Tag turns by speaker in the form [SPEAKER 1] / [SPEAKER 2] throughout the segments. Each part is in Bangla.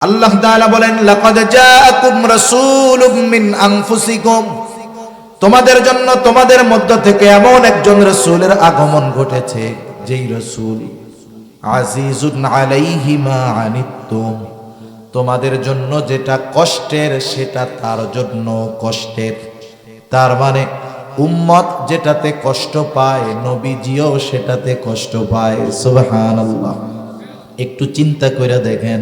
[SPEAKER 1] আল্লাহ তাআলা বলেন, লাকাদ জাআকুম রাসূলুম মিন আনফুসিকুম, তোমাদের জন্য তোমাদের মধ্য থেকে এমন একজন রাসূলের আগমন ঘটেছে, যেই রাসূল আজিজুন আলাইহি মা আনিতুম, তোমাদের জন্য যেটা কষ্টের সেটা তার জন্য কষ্টের। তার মানে উম্মত যেটাতে কষ্ট পায়, নবীজিও সেটাতে কষ্ট পায়। সুবহানাল্লাহ। একটু চিন্তা করে দেখেন,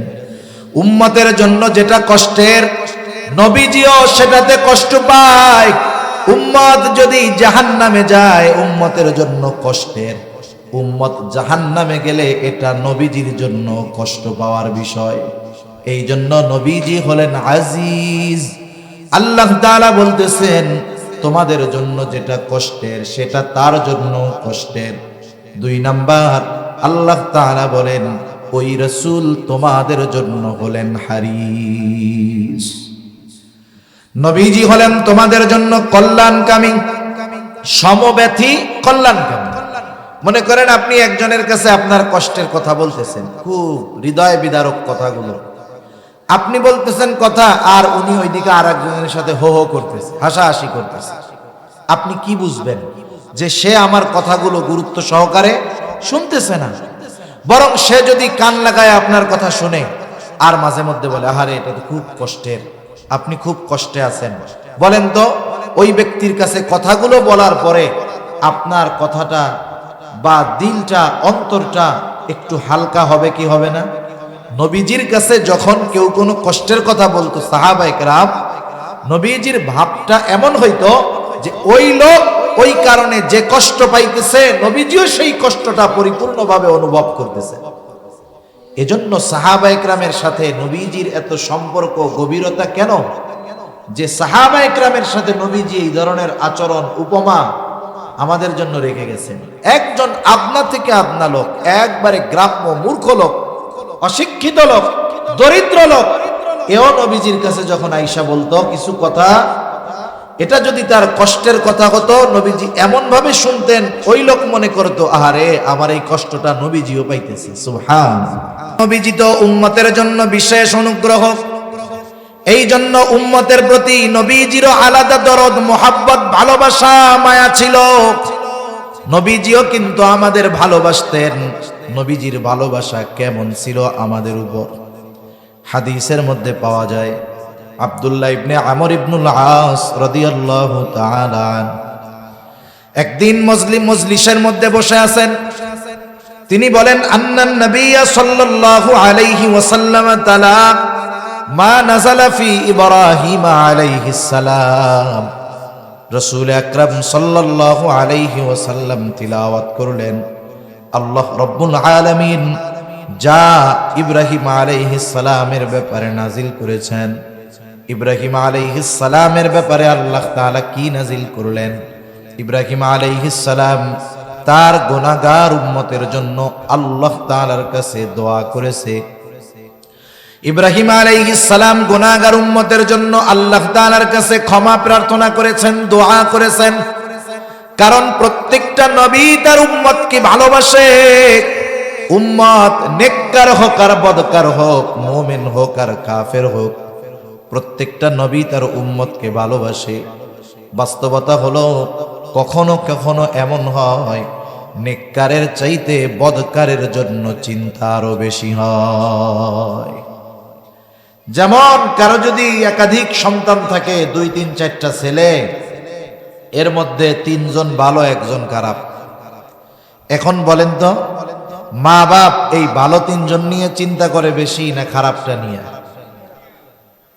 [SPEAKER 1] উম্মতের জন্য যেটা কষ্টের, নবীজিও সেটাতে কষ্ট পায়। উম্মত যদি জাহান্নামে যায়, উম্মতের জন্য কষ্টের। উম্মত জাহান্নামে গেলে এটা নবীজির জন্য কষ্ট পাওয়ার বিষয়। এই জন্য নবীজি হলেন আজিজ। আল্লাহ তাআলা বলতেছেন, তোমাদের জন্য যেটা কষ্টের সেটা তার জন্য কষ্টের। 2 নাম্বার, আল্লাহ তাআলা বলেন ওই রাসূল তোমাদের জন্য হলেন হারিস। নবীজি হলেন তোমাদের জন্য কল্যাণকামী, সমব্যথী কল্যাণকামী। মনে করেন আপনি একজনের কাছে আপনার কষ্টের কথা বলতেছেন, খুব হৃদয় বিদারক কথাগুলো আপনি বলতেছেন কথা, আর উনি ওইদিকে আর একজনের সাথে হো হো করতেছে, হাসাহাসি করতেছে। আপনি কি বুঝবেন? যে সে আমার কথাগুলো গুরুত্ব সহকারে শুনতেছে না, বরং সে যদি কান লাগায় আপনার কথা শুনে আর মাঝে মধ্যে বলে, আহারে এটা তো খুব কষ্টের, আপনি খুব কষ্টে আছেন। বলেন তো, ওই ব্যক্তির কাছে কথাগুলো বলার পরে আপনার কথাটা বা দিলটা, অন্তরটা একটু হালকা হবে কি হবে না? নবীজির কাছে যখন কেউ কোনো কষ্টের কথা বলতো, সাহাবায়ে কেরাম, নবীজির ভাবটা এমন হইতো যে ওই লোক ওই কারণে যে কষ্ট পাইতেছে, নবীজিও সেই কষ্টটা পরিপূর্ণভাবে অনুভব করতেছে। এজন্য সাহাবায়ে কেরামের সাথে নবীজির এত সম্পর্ক, গভীরতা কেন? যে সাহাবায়ে কেরামের সাথে নবীজি এই ধরনের আচরণ, উপমা আমাদের জন্য রেখে গেছেন। একজন আপনা থেকে আপনা লোক, একবারে গ্রাম্য মূর্খ লোক, অশিক্ষিত লোক, দরিদ্র লোক, এও নবীজির কাছে যখন আয়েশা বলতো কিছু কথা, এটা যদি তার কষ্টের কথা হতো, নবীজি এমন ভাবে শুনতেন, ওই লোক মনে করতো, আহারে আমার এই কষ্টটা নবীজিও পাইতেছে। সুবহানাল্লাহ। নবীজি তো উম্মতের জন্য বিশেষ অনুগ্রহ, এই জন্য উম্মতের প্রতি নবীজিরও আলাদা দরদ, মোহাব্বত, ভালোবাসা, মায়া ছিল। নবীজিও কিন্তু আমাদের ভালোবাসতেন। নবীজির ভালোবাসা কেমন ছিল আমাদের উপর? হাদিসের মধ্যে পাওয়া যায়, আব্দুল্লাহ ইবনে আমর ইবনুল আস রাদিয়াল্লাহু তাআলা একদিন মজলিসের মধ্যে বসে আছেন। তিনি বলেন, আন্নান নবিয়্য সাল্লাল্লাহু আলাইহি ওয়াসাল্লাম তাআলা মা নাযালা ফি ইব্রাহিম আলাইহিস সালাম। রাসূল আকরাম সাল্লাল্লাহু আলাইহি ওয়াসাল্লাম তিলাওয়াত করলেন, আল্লাহ রাব্বুল আলামিন যা ইব্রাহিম আলাইহিস সালামের ব্যাপারে নাজিল করেছেন। ইব্রাহিম আলাইহিস সালামের ব্যাপারে আল্লাহ তাআলা কি নাজিল করলেন? ইব্রাহিম আলাইহিস সালাম তার গুনাহগার উম্মতের জন্য আল্লাহ তাআলার কাছে দোয়া করেছে। ইব্রাহিম আলাইহিস সালাম গুনাহগার উম্মতের জন্য আল্লাহ তাআলার কাছে ক্ষমা প্রার্থনা করেছেন, দোয়া করেছেন। কারণ প্রত্যেকটা নবী তার উম্মতকে ভালোবাসে। উম্মত নেককার হোক আর বদকার হোক, মুমিন হোক আর কাফের হোক, প্রত্যেকটা নবী তার উম্মতকে ভালোবাসে। বাস্তবতা হলো, কখনো কখনো এমন হয় নেককারের চাইতে বদকারের জন্য চিন্তা আরো বেশি হয়। যেমন কারো যদি একাধিক সন্তান থাকে, 2, 3, 4টা ছেলে, এর মধ্যে 3 জন ভালো, 1 জন খারাপ। এখন বলেন তো, মা বাপ এই ভালো 3 জন নিয়ে চিন্তা করে বেশি না খারাপটা নিয়ে?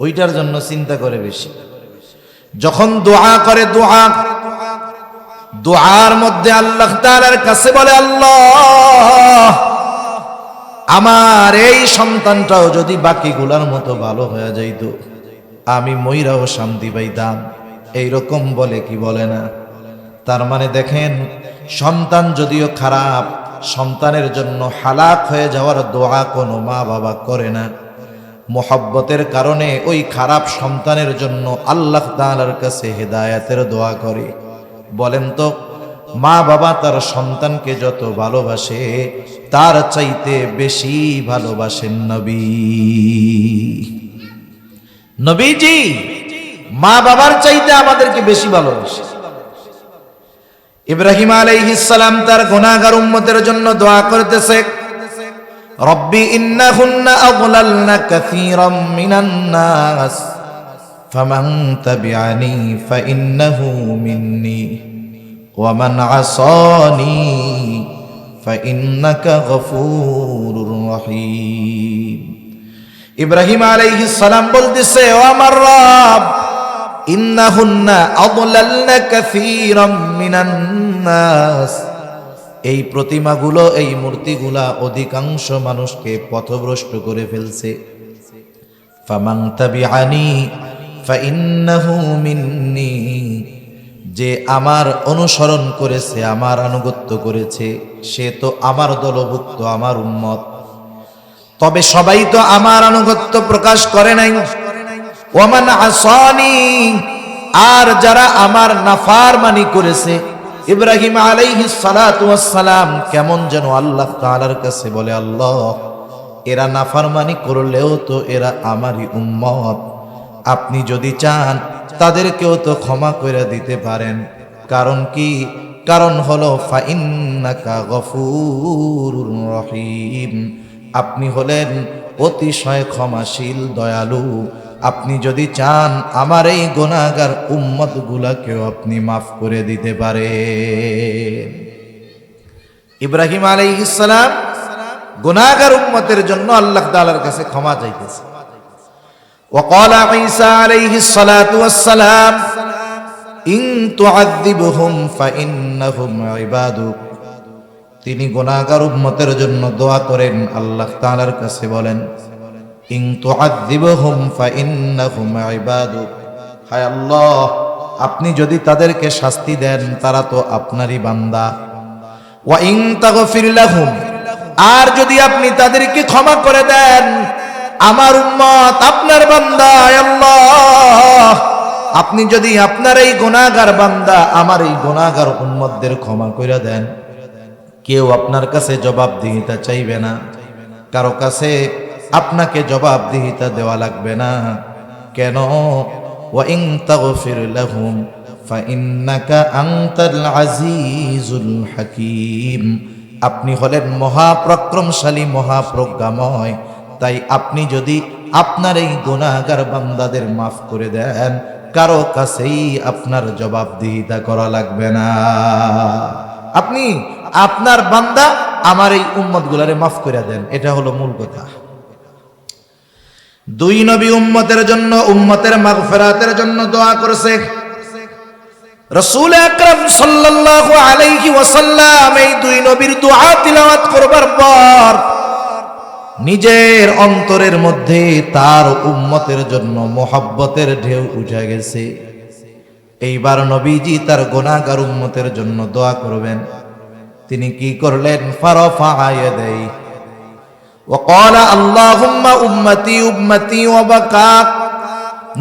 [SPEAKER 1] ওইটার জন্য চিন্তা করে বেশি। যখন দোয়া করে, দোয়ার মধ্যে আল্লাহ তাআলার কাছে বলে, আল্লাহ আমার এই সন্তানটাও যদি বাকিগুলার মতো ভালো হয়ে যাইতো, আমি মইরাও শান্তি পাইতাম। এইরকম বলে কি বলে না? তার মানে দেখেন, সন্তান যদিও খারাপ, সন্তানের জন্য হালাক হয়ে যাওয়ার দোয়া কোনো মা বাবা করে না। মোহাব্বতের কারণে ওই খারাপ সন্তানের জন্য আল্লাহ তাআলার কাছে হেদায়েতের দোয়া করে। বলেন তো, মা বাবা তার সন্তানকে যত ভালোবাসে তার চাইতে বেশি ভালোবাসেন নবী। নবীজি মা বাবার চাইতে আমাদেরকে বেশি ভালোবাসে। ইব্রাহিম আলাইহিস সালাম তার গুনাহগার উম্মতের জন্য দোয়া করতেছে, রব্বি ইন্নাহুন্না আযলালনা কাসীরাম মিনান নাস ফামান তাবিআনি ফাইন্নাহু মিন্নি ওয়া মান আসানি ফাইন্নাকা গফুরুর রহিম। ইব্রাহিম আলাইহিস সালাম বলতেছে, ও আমার রব, ইন্নাহুন্না আযলালনা কাসীরাম মিনান নাস, এই প্রতিমাগুলো, এই মূর্তিগুলা অধিকাংশ মানুষকে পথভ্রষ্ট করে ফেলছে। ফামান তাবিআনি ফাইন্নাহু মিন্নি, যে আমার অনুসরণ করেছে, আমার আনুগত্য করেছে, সে তো আমার দলভুক্ত, আমার উম্মত। তবে সবাই তো আমার আনুগত্য প্রকাশ করে নাই। ওয়ামান আসানি, আর যারা আমার নাফরমানি করেছে। ইব্রাহিম আলাইহিস সালাতু ওয়াস সালাম কেমন যেন আল্লাহ তাআলার কাছে বলে, আল্লাহ, এরা নাফরমানি করলেও তো এরা আমারই উম্মত, আপনি যদি চান তাদেরকেও তো ক্ষমা করে দিতে পারেন। কারণ কি? কারণ হলো ফাইন্নাকা গফুরুর রহিম, আপনি হলেন অতিশয় ক্ষমাশীল, দয়ালু। আপনি যদি চান আমার এই গুনাহগার উম্মত গুলাকেও আপনি মাফ করে দিতে পারেন। ইব্রাহিম আলাইহিস সালাম গুনাহগার উম্মতের জন্য আল্লাহ তাআলার কাছে ক্ষমা চাইতেছে। وقال عيسى عليه الصلاة والسلام إن تعذبهم فإنهم عبادك, তিনি গুনাহগার উম্মতের জন্য দোয়া করেন, আল্লাহ তাআলার কাছে বলেন, ইন তুআযিবহুম ফাইন্নাহুম ইবাদুক, হায় আল্লাহ, আপনি যদি তাদেরকে শাস্তি দেন তারা তো আপনারই বান্দা। ওয়া ইন তাগফির লাহুম, আর যদি আপনি তাদেরকে ক্ষমা করে দেন, আমার উম্মত আপনার বান্দা। আল্লাহ, আপনি যদি আপনার এই গুনাহগার বান্দা, আমার এই গুনাহগার উম্মতদের ক্ষমা করে দেন, কেউ আপনার কাছে জবাবদিহিতা চাইবে না, কারো কাছে আপনাকে জবাবদিহিতা দেওয়া লাগবে না। কেন? ওয়া ইন তাগফির লাহুম ফাইন্নাকা আনতাল আজিজুল হাকীম, আপনি হলেন মহাপরাক্রমশালী, মহাপ্রজ্ঞাময়। তাই আপনি যদি আপনার এই গুনাহগার বান্দাদের মাফ করে দেন, কারো কাছেই আপনার জবাবদিহিতা করা লাগবে না। আপনি আপনার বান্দা, আমার এই উম্মতগুলারে মাফ করে দেন, এটা হলো মূল কথা। দুই নবী উম্মতের জন্য, উম্মতের মাগফিরাতের জন্য দোয়া করেছে। রাসূল আকরাম সাল্লাল্লাহু আলাইহি ওয়াসাল্লাম এই দুই নবীর দোয়া তিলাওয়াত করবার পর নিজের অন্তরের মধ্যে তার উম্মতের জন্য মোহাব্বতের ঢেউ উঠে গেছে। এইবার নবীজি তার গুনাহগার উম্মতের জন্য দোয়া করবেন। তিনি কি করলেন? ফারাফা ইয়াদাই ওয়া ক্বালা আল্লাহুম্মা উম্মতি উম্মতি ওয়া বাকা,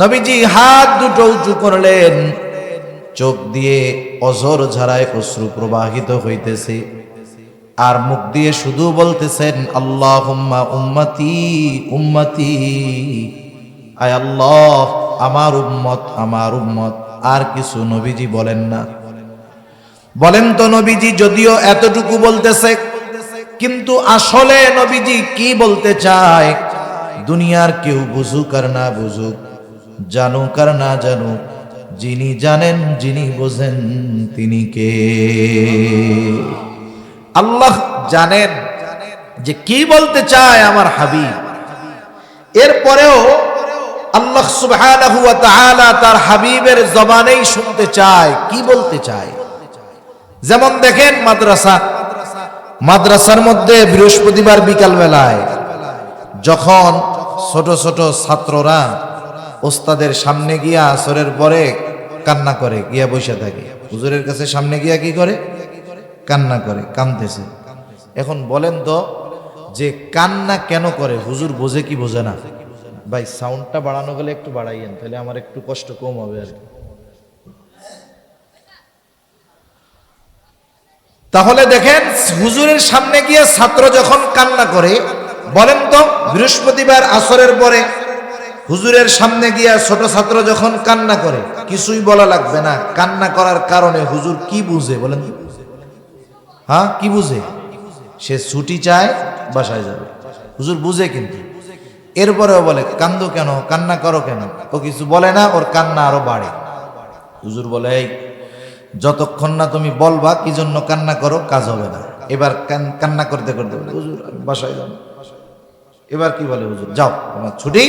[SPEAKER 1] নবীজি হাত দুটো উঁচু করলেন, চোখ দিয়ে অঝর ঝরায় অশ্রু প্রবাহিত হইতেছে, আর মুখ দিয়ে শুধু বলতেছেন আল্লাহুম্মা উম্মতি উম্মতি, আয় আল্লাহ, আমার উম্মত, আমার উম্মত। আর কিছু নবীজি বলেন না। বলেন তো নবীজি যদিও এতটুকু বলতেছে, কিন্তু আসলে নবীজি কি বলতে চায়? দুনিয়ার কেউ বুঝুক আর না বুঝুক, জানুক আর না জানুক, যিনি জানেন, যিনি বোঝেন, তিনি কে? আল্লাহ জানেন যে কি বলতে চায় আমার হাবিব। এরপরেও আল্লাহ সুবহানাহু ওয়া তাআলা তার হাবিবের জবানেই শুনতে চায় কি বলতে চায়। যেমন দেখেন মাদ্রাসার মধ্যে বৃহস্পতিবার বিকাল বেলায় যখন ছোট ছোট ছাত্ররা ওস্তাদের সামনে গিয়া আসরের পরে কান্না করে, গিয়া বসে থাকে, হুজুরের কাছে সামনে গিয়া কি করে? কান্না করে, কাঁদতেছে। এখন বলেন তো যে কান্না কেন করে? হুজুর বোঝে কি বোঝে না? ভাই সাউন্ডটা বাড়ানো গেলে একটু বাড়াইয়েন, তাহলে আমার একটু কষ্ট কম হবে আর কি। তাহলে দেখেন হুজুরের সামনে গিয়ে ছাত্র যখন কান্না করে, বলেন তো বৃহস্পতিবার আসরের পরে হুজুরের সামনে গিয়া ছোট ছাত্র যখন কান্না করে, কিছুই বলা লাগবে না, কান্না করার কারণে হুজুর কি বুঝে বলেন? হ্যাঁ, কি বুঝে? সে ছুটি চায়, বাসায় যাবে। হুজুর বুঝে কিন্তু, এরপরেও বলে কান্দো কেন, কান্না করো কেন? ও কিছু বলে না, ওর কান্না আরো বাড়ে। হুজুর বলে এই যতক্ষণ না তুমি বলবা কি জন্য কান্না করো, কাজ হবে না। এবার কান্না করতে করতে বলে হুজুর আমি বাসায় যাব। এবার কি বলে হুজুর, যাও তোমার ছুটি,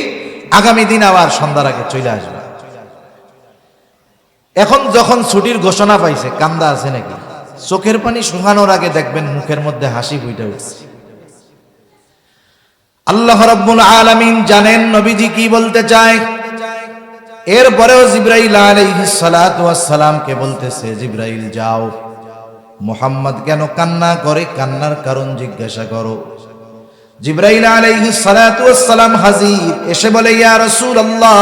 [SPEAKER 1] আগামী দিন আবার সন্ধ্যার আগে চলে আসবে। এখন যখন ছুটির ঘোষণা পাইছে, কান্দা আছে নাকি? চোখের পানি শুকানোর আগে দেখবেন মুখের মধ্যে হাসি ফুটে উঠছে। আল্লাহ রাব্বুল আলামিন জানেন নবীজি কি বলতে চায়। এরপরেও জিবরাইল আলাইহিস সালাতু ওয়াস সালামকে বলতেছে, জিবরাইল যাও, মুহাম্মদ কেন কান্না করে, কান্নার কারণ জিজ্ঞাসা করো। জিবরাইল আলাইহিস সালাতু ওয়াস সালাম হাজির, এসে বলে ইয়া রাসূলুল্লাহ,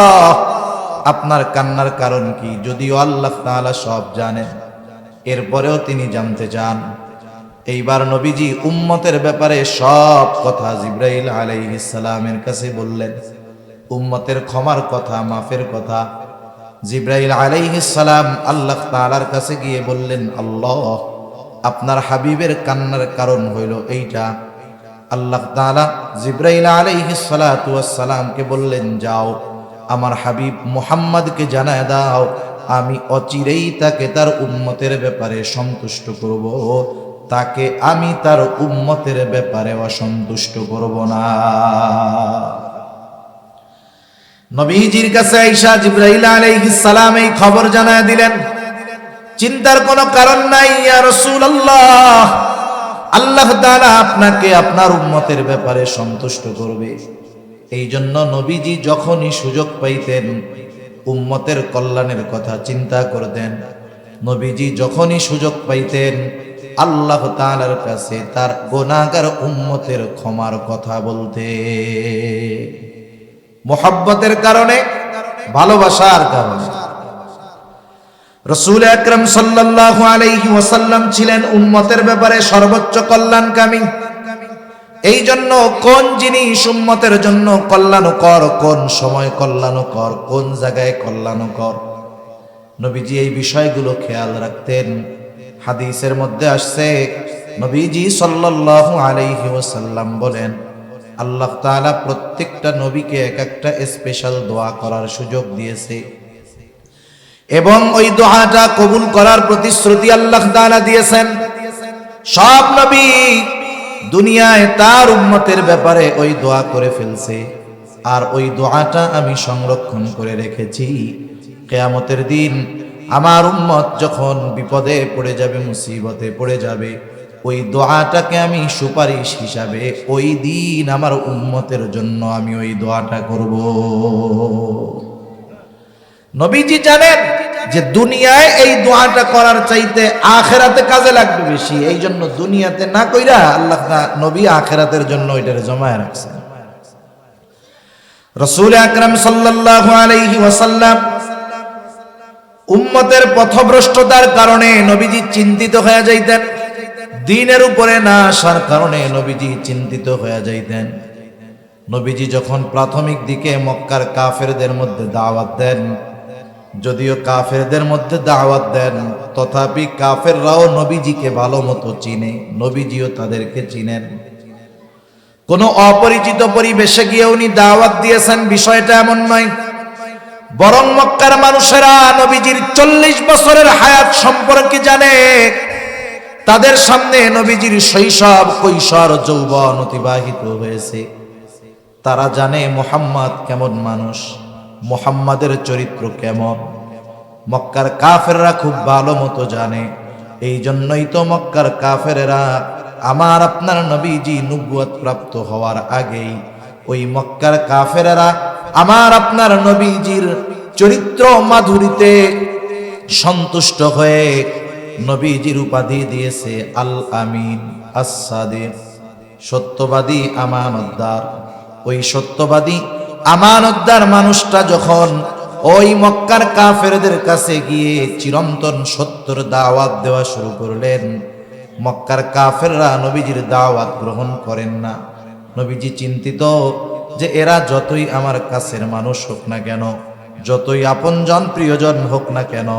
[SPEAKER 1] আপনার কান্নার কারণ কি? যদিও আল্লাহ তাআলা সব জানেন, এরপরেও তিনি জানতে চান। এইবার নবীজি উম্মতের ব্যাপারে সব কথা জিবরাইল আলাইহিস সালামের কাছে বললেন। উম্মতের ক্ষমার কথা, মাফের কথা জিবরাইল আলাইহিস সালাম আল্লাহ তাআলার কাছে গিয়ে বললেন, আল্লাহ আপনার হাবিবের কান্নার কারণ হইল এইটা। আল্লাহ তাআলা জিবরাইল আলাইহিস সালাতু ওয়াস সালামকে বললেন, যাও আমার হাবিব মুহাম্মদকে জানায় দাও, আমি অচিরেই তাকে তার উম্মতের ব্যাপারে সন্তুষ্ট করব, তাকে আমি তার উম্মতের ব্যাপারে অসন্তুষ্ট করব না। নবীজির কাছে আয়েশা জিবরাইল আলাইহিস সালাম এই খবর জানায় দিলেন। চিন্তার কোনো কারণ নাই ইয়া রাসূলুল্লাহ, আল্লাহ তাআলা আপনাকে আপনার উম্মতের ব্যাপারে সন্তুষ্ট করবে। এই জন্য নবীজি যখনই সুযোগ পাইতেন উম্মতের কল্যাণের কথা চিন্তা করতেন। নবীজি যখনই সুযোগ পাইতেন আল্লাহ তাআলার কাছে তার গুনাহগার উম্মতের ক্ষমার কথা বলতে। মুহাব্বতের কারণে, ভালোবাসার কারণে। রাসূল আকরাম সাল্লাল্লাহু আলাইহি ওয়াসাল্লাম ছিলেন উম্মতের ব্যাপারে সর্বোচ্চ কল্যাণকামী। এই জন্য কোন জিনিস উম্মতের জন্য কল্যাণকর, কোন সময় কল্যাণকর, কোন জায়গায় কল্যাণকর, নবীজি এই বিষয়গুলো খেয়াল রাখতেন। হাদিসের মধ্যে আসছে নবীজি সাল্লাল্লাহু আলাইহি ওয়াসাল্লাম বলেন, আল্লাহ তাআলা প্রত্যেকটা নবীকে এক একটা স্পেশাল দোয়া করার সুযোগ দিয়েছে এবং ওই দোয়াটা কবুল করার প্রতিশ্রুতি আল্লাহ তাআলা দিয়েছেন। সব নবী দুনিয়ায় তার উম্মতের ব্যাপারে ওই দোয়া করে ফেলছে, আর ওই দোয়াটা আমি সংরক্ষণ করে রেখেছি। কিয়ামতের দিন আমার উম্মত যখন বিপদে পড়ে যাবে, মুসিবতে পড়ে যাবে, ওই দোয়াটাকে আমি সুপারিশ হিসাবে ওই দিন আমার উম্মতের জন্য আমি ওই দোয়াটা করব। নবীজি জানেন যে দুনিয়ায় এই দোয়াটা করার চাইতে আখিরাতে কাজে লাগবে বেশি। এই জন্য দুনিয়াতে না কইরা আল্লাহ নবী আখিরাতের জন্য ওইটারে জমায় রাখছেন। রাসূল আকরাম সাল্লাল্লাহু আলাইহি ওয়াসাল্লাম উম্মতের পথভ্রষ্টতার কারণে নবীজি চিন্তিত হয়ে যাইতেন। দ্বীনের উপরে না আসার কারণে নবীজি চিন্তিত হয়ে যাইতেন। নবীজি যখন প্রাথমিক দিকে মক্কার কাফেরদের মধ্যে দাওয়াত দেন, যদিও কাফেরদের মধ্যে দাওয়াত দেন, তথাপি কাফেররাও নবীজিকে ভালো মতো চিনে, নবীজিও তাদেরকে চিনেন। কোনো অপরিচিত পরিবেশে গিয়ে উনি দাওয়াত দিয়েছেন বিষয়টা এমন নয়, বরং মক্কার মানুষেরা নবীজির 40 বছরের হায়াত সম্পর্কে জানে। তাদের সামনে নবীজির শৈশব, কৈশোর, যৌবন অতিবাহিত হয়েছে। তারা জানে মুহাম্মদ কেমন মানুষ, মুহাম্মাদের চরিত্র কেমন। মক্কার কাফেররা খুব ভালো মতো জানে। এই জন্যই তো মক্কার কাফেরেরা আমার আপনার নবীজি নবুয়ত প্রাপ্ত হওয়ার আগেই ওই মক্কার কাফেরেরা আমার আপনার নবীজির চরিত্র মাধুরীতে সন্তুষ্ট হয়ে নবীজির উপাধি দিয়েছে আল আমিন, আস-সাদিক, সত্যবাদী, আমানতদার। ওই সত্যবাদী আমানতদার মানুষটা যখন ওই মক্কার কাফেরদের কাছে গিয়ে চিরন্তন সত্যর দাওয়াত দেওয়া শুরু করলেন, মক্কার কাফেররা নবীজির দাওয়াত গ্রহণ করেন না। নবীজি চিন্তিত যে এরা যতই আমার কাছের মানুষ হোক না কেন, যতই আপনজন প্রিয়জন হোক না কেন,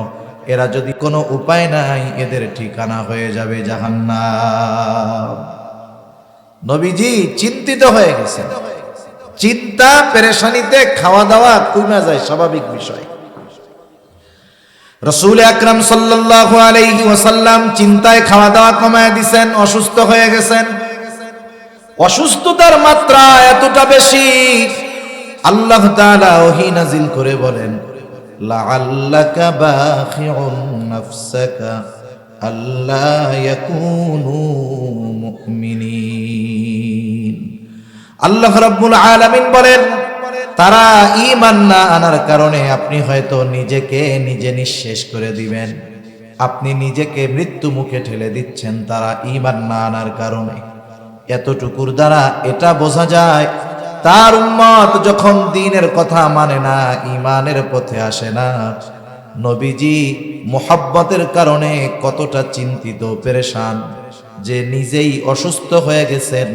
[SPEAKER 1] এরা যদি কোনো উপায় নাই, এদের ঠিকানা হয়ে যাবে জাহান্নাম। নবীজি চিন্তিত হয়ে গেছেন। চিন্তা পেরেশানিতে খাওয়া দাওয়া কমে যায়, স্বাভাবিক বিষয়। রাসূল আকরাম সাল্লাল্লাহু আলাইহি ওয়াসাল্লাম চিন্তায় খাওয়া দাওয়া কমায় দিয়েছেন, অসুস্থ হয়ে গেছেন। অসুস্থতার মাত্রা এতটা বেশি, আল্লাহ তাআলা ওহী নাজিল করে বলেন, লাআল্লাকা বাখিউন নাফসাকা আল্লা ইয়াকুনু মুমিনিন। আল্লাহ রাব্বুল আলামিন বলেন, তারা ঈমান না আনার কারণে আপনি হয়তো নিজেকে নিজে নিঃশেষ করে দিবেন, আপনি নিজেকে মৃত্যু মুখে ঠেলে দিচ্ছেন তারা ঈমান না আনার কারণে। এতটুকুর দ্বারা এটা বোঝা যায় তার উম্মত যখন দ্বীনের কথা মানে না, ঈমানের পথে আসে না, নবীজি মুহাব্বতের কারণে কতটা চিন্তিত পেরেশান, যে নিজেই অসুস্থ হয়ে গেছেন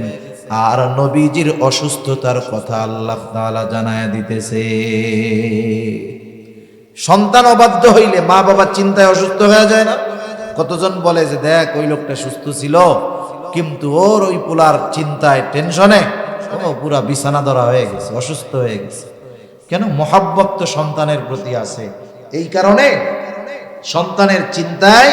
[SPEAKER 1] আর নবীজির অসুস্থতার কথা আল্লাহ তাআলা জানায়া দিতেছে। সন্তান অবাধ্য হইলে মা বাবা চিন্তায় অসুস্থ হয়ে যায় না? কতজন বলে যে দেখ ওই লোকটা সুস্থ ছিল, কিন্তু ওর ওই পোলার চিন্তায় টেনশনে ও পুরা বিছানা ধরা হয়ে গেছে, অসুস্থ হয়ে গেছে। কেন? মহব্বত তো সন্তানের প্রতি আছে, এই কারণে সন্তানের চিন্তায়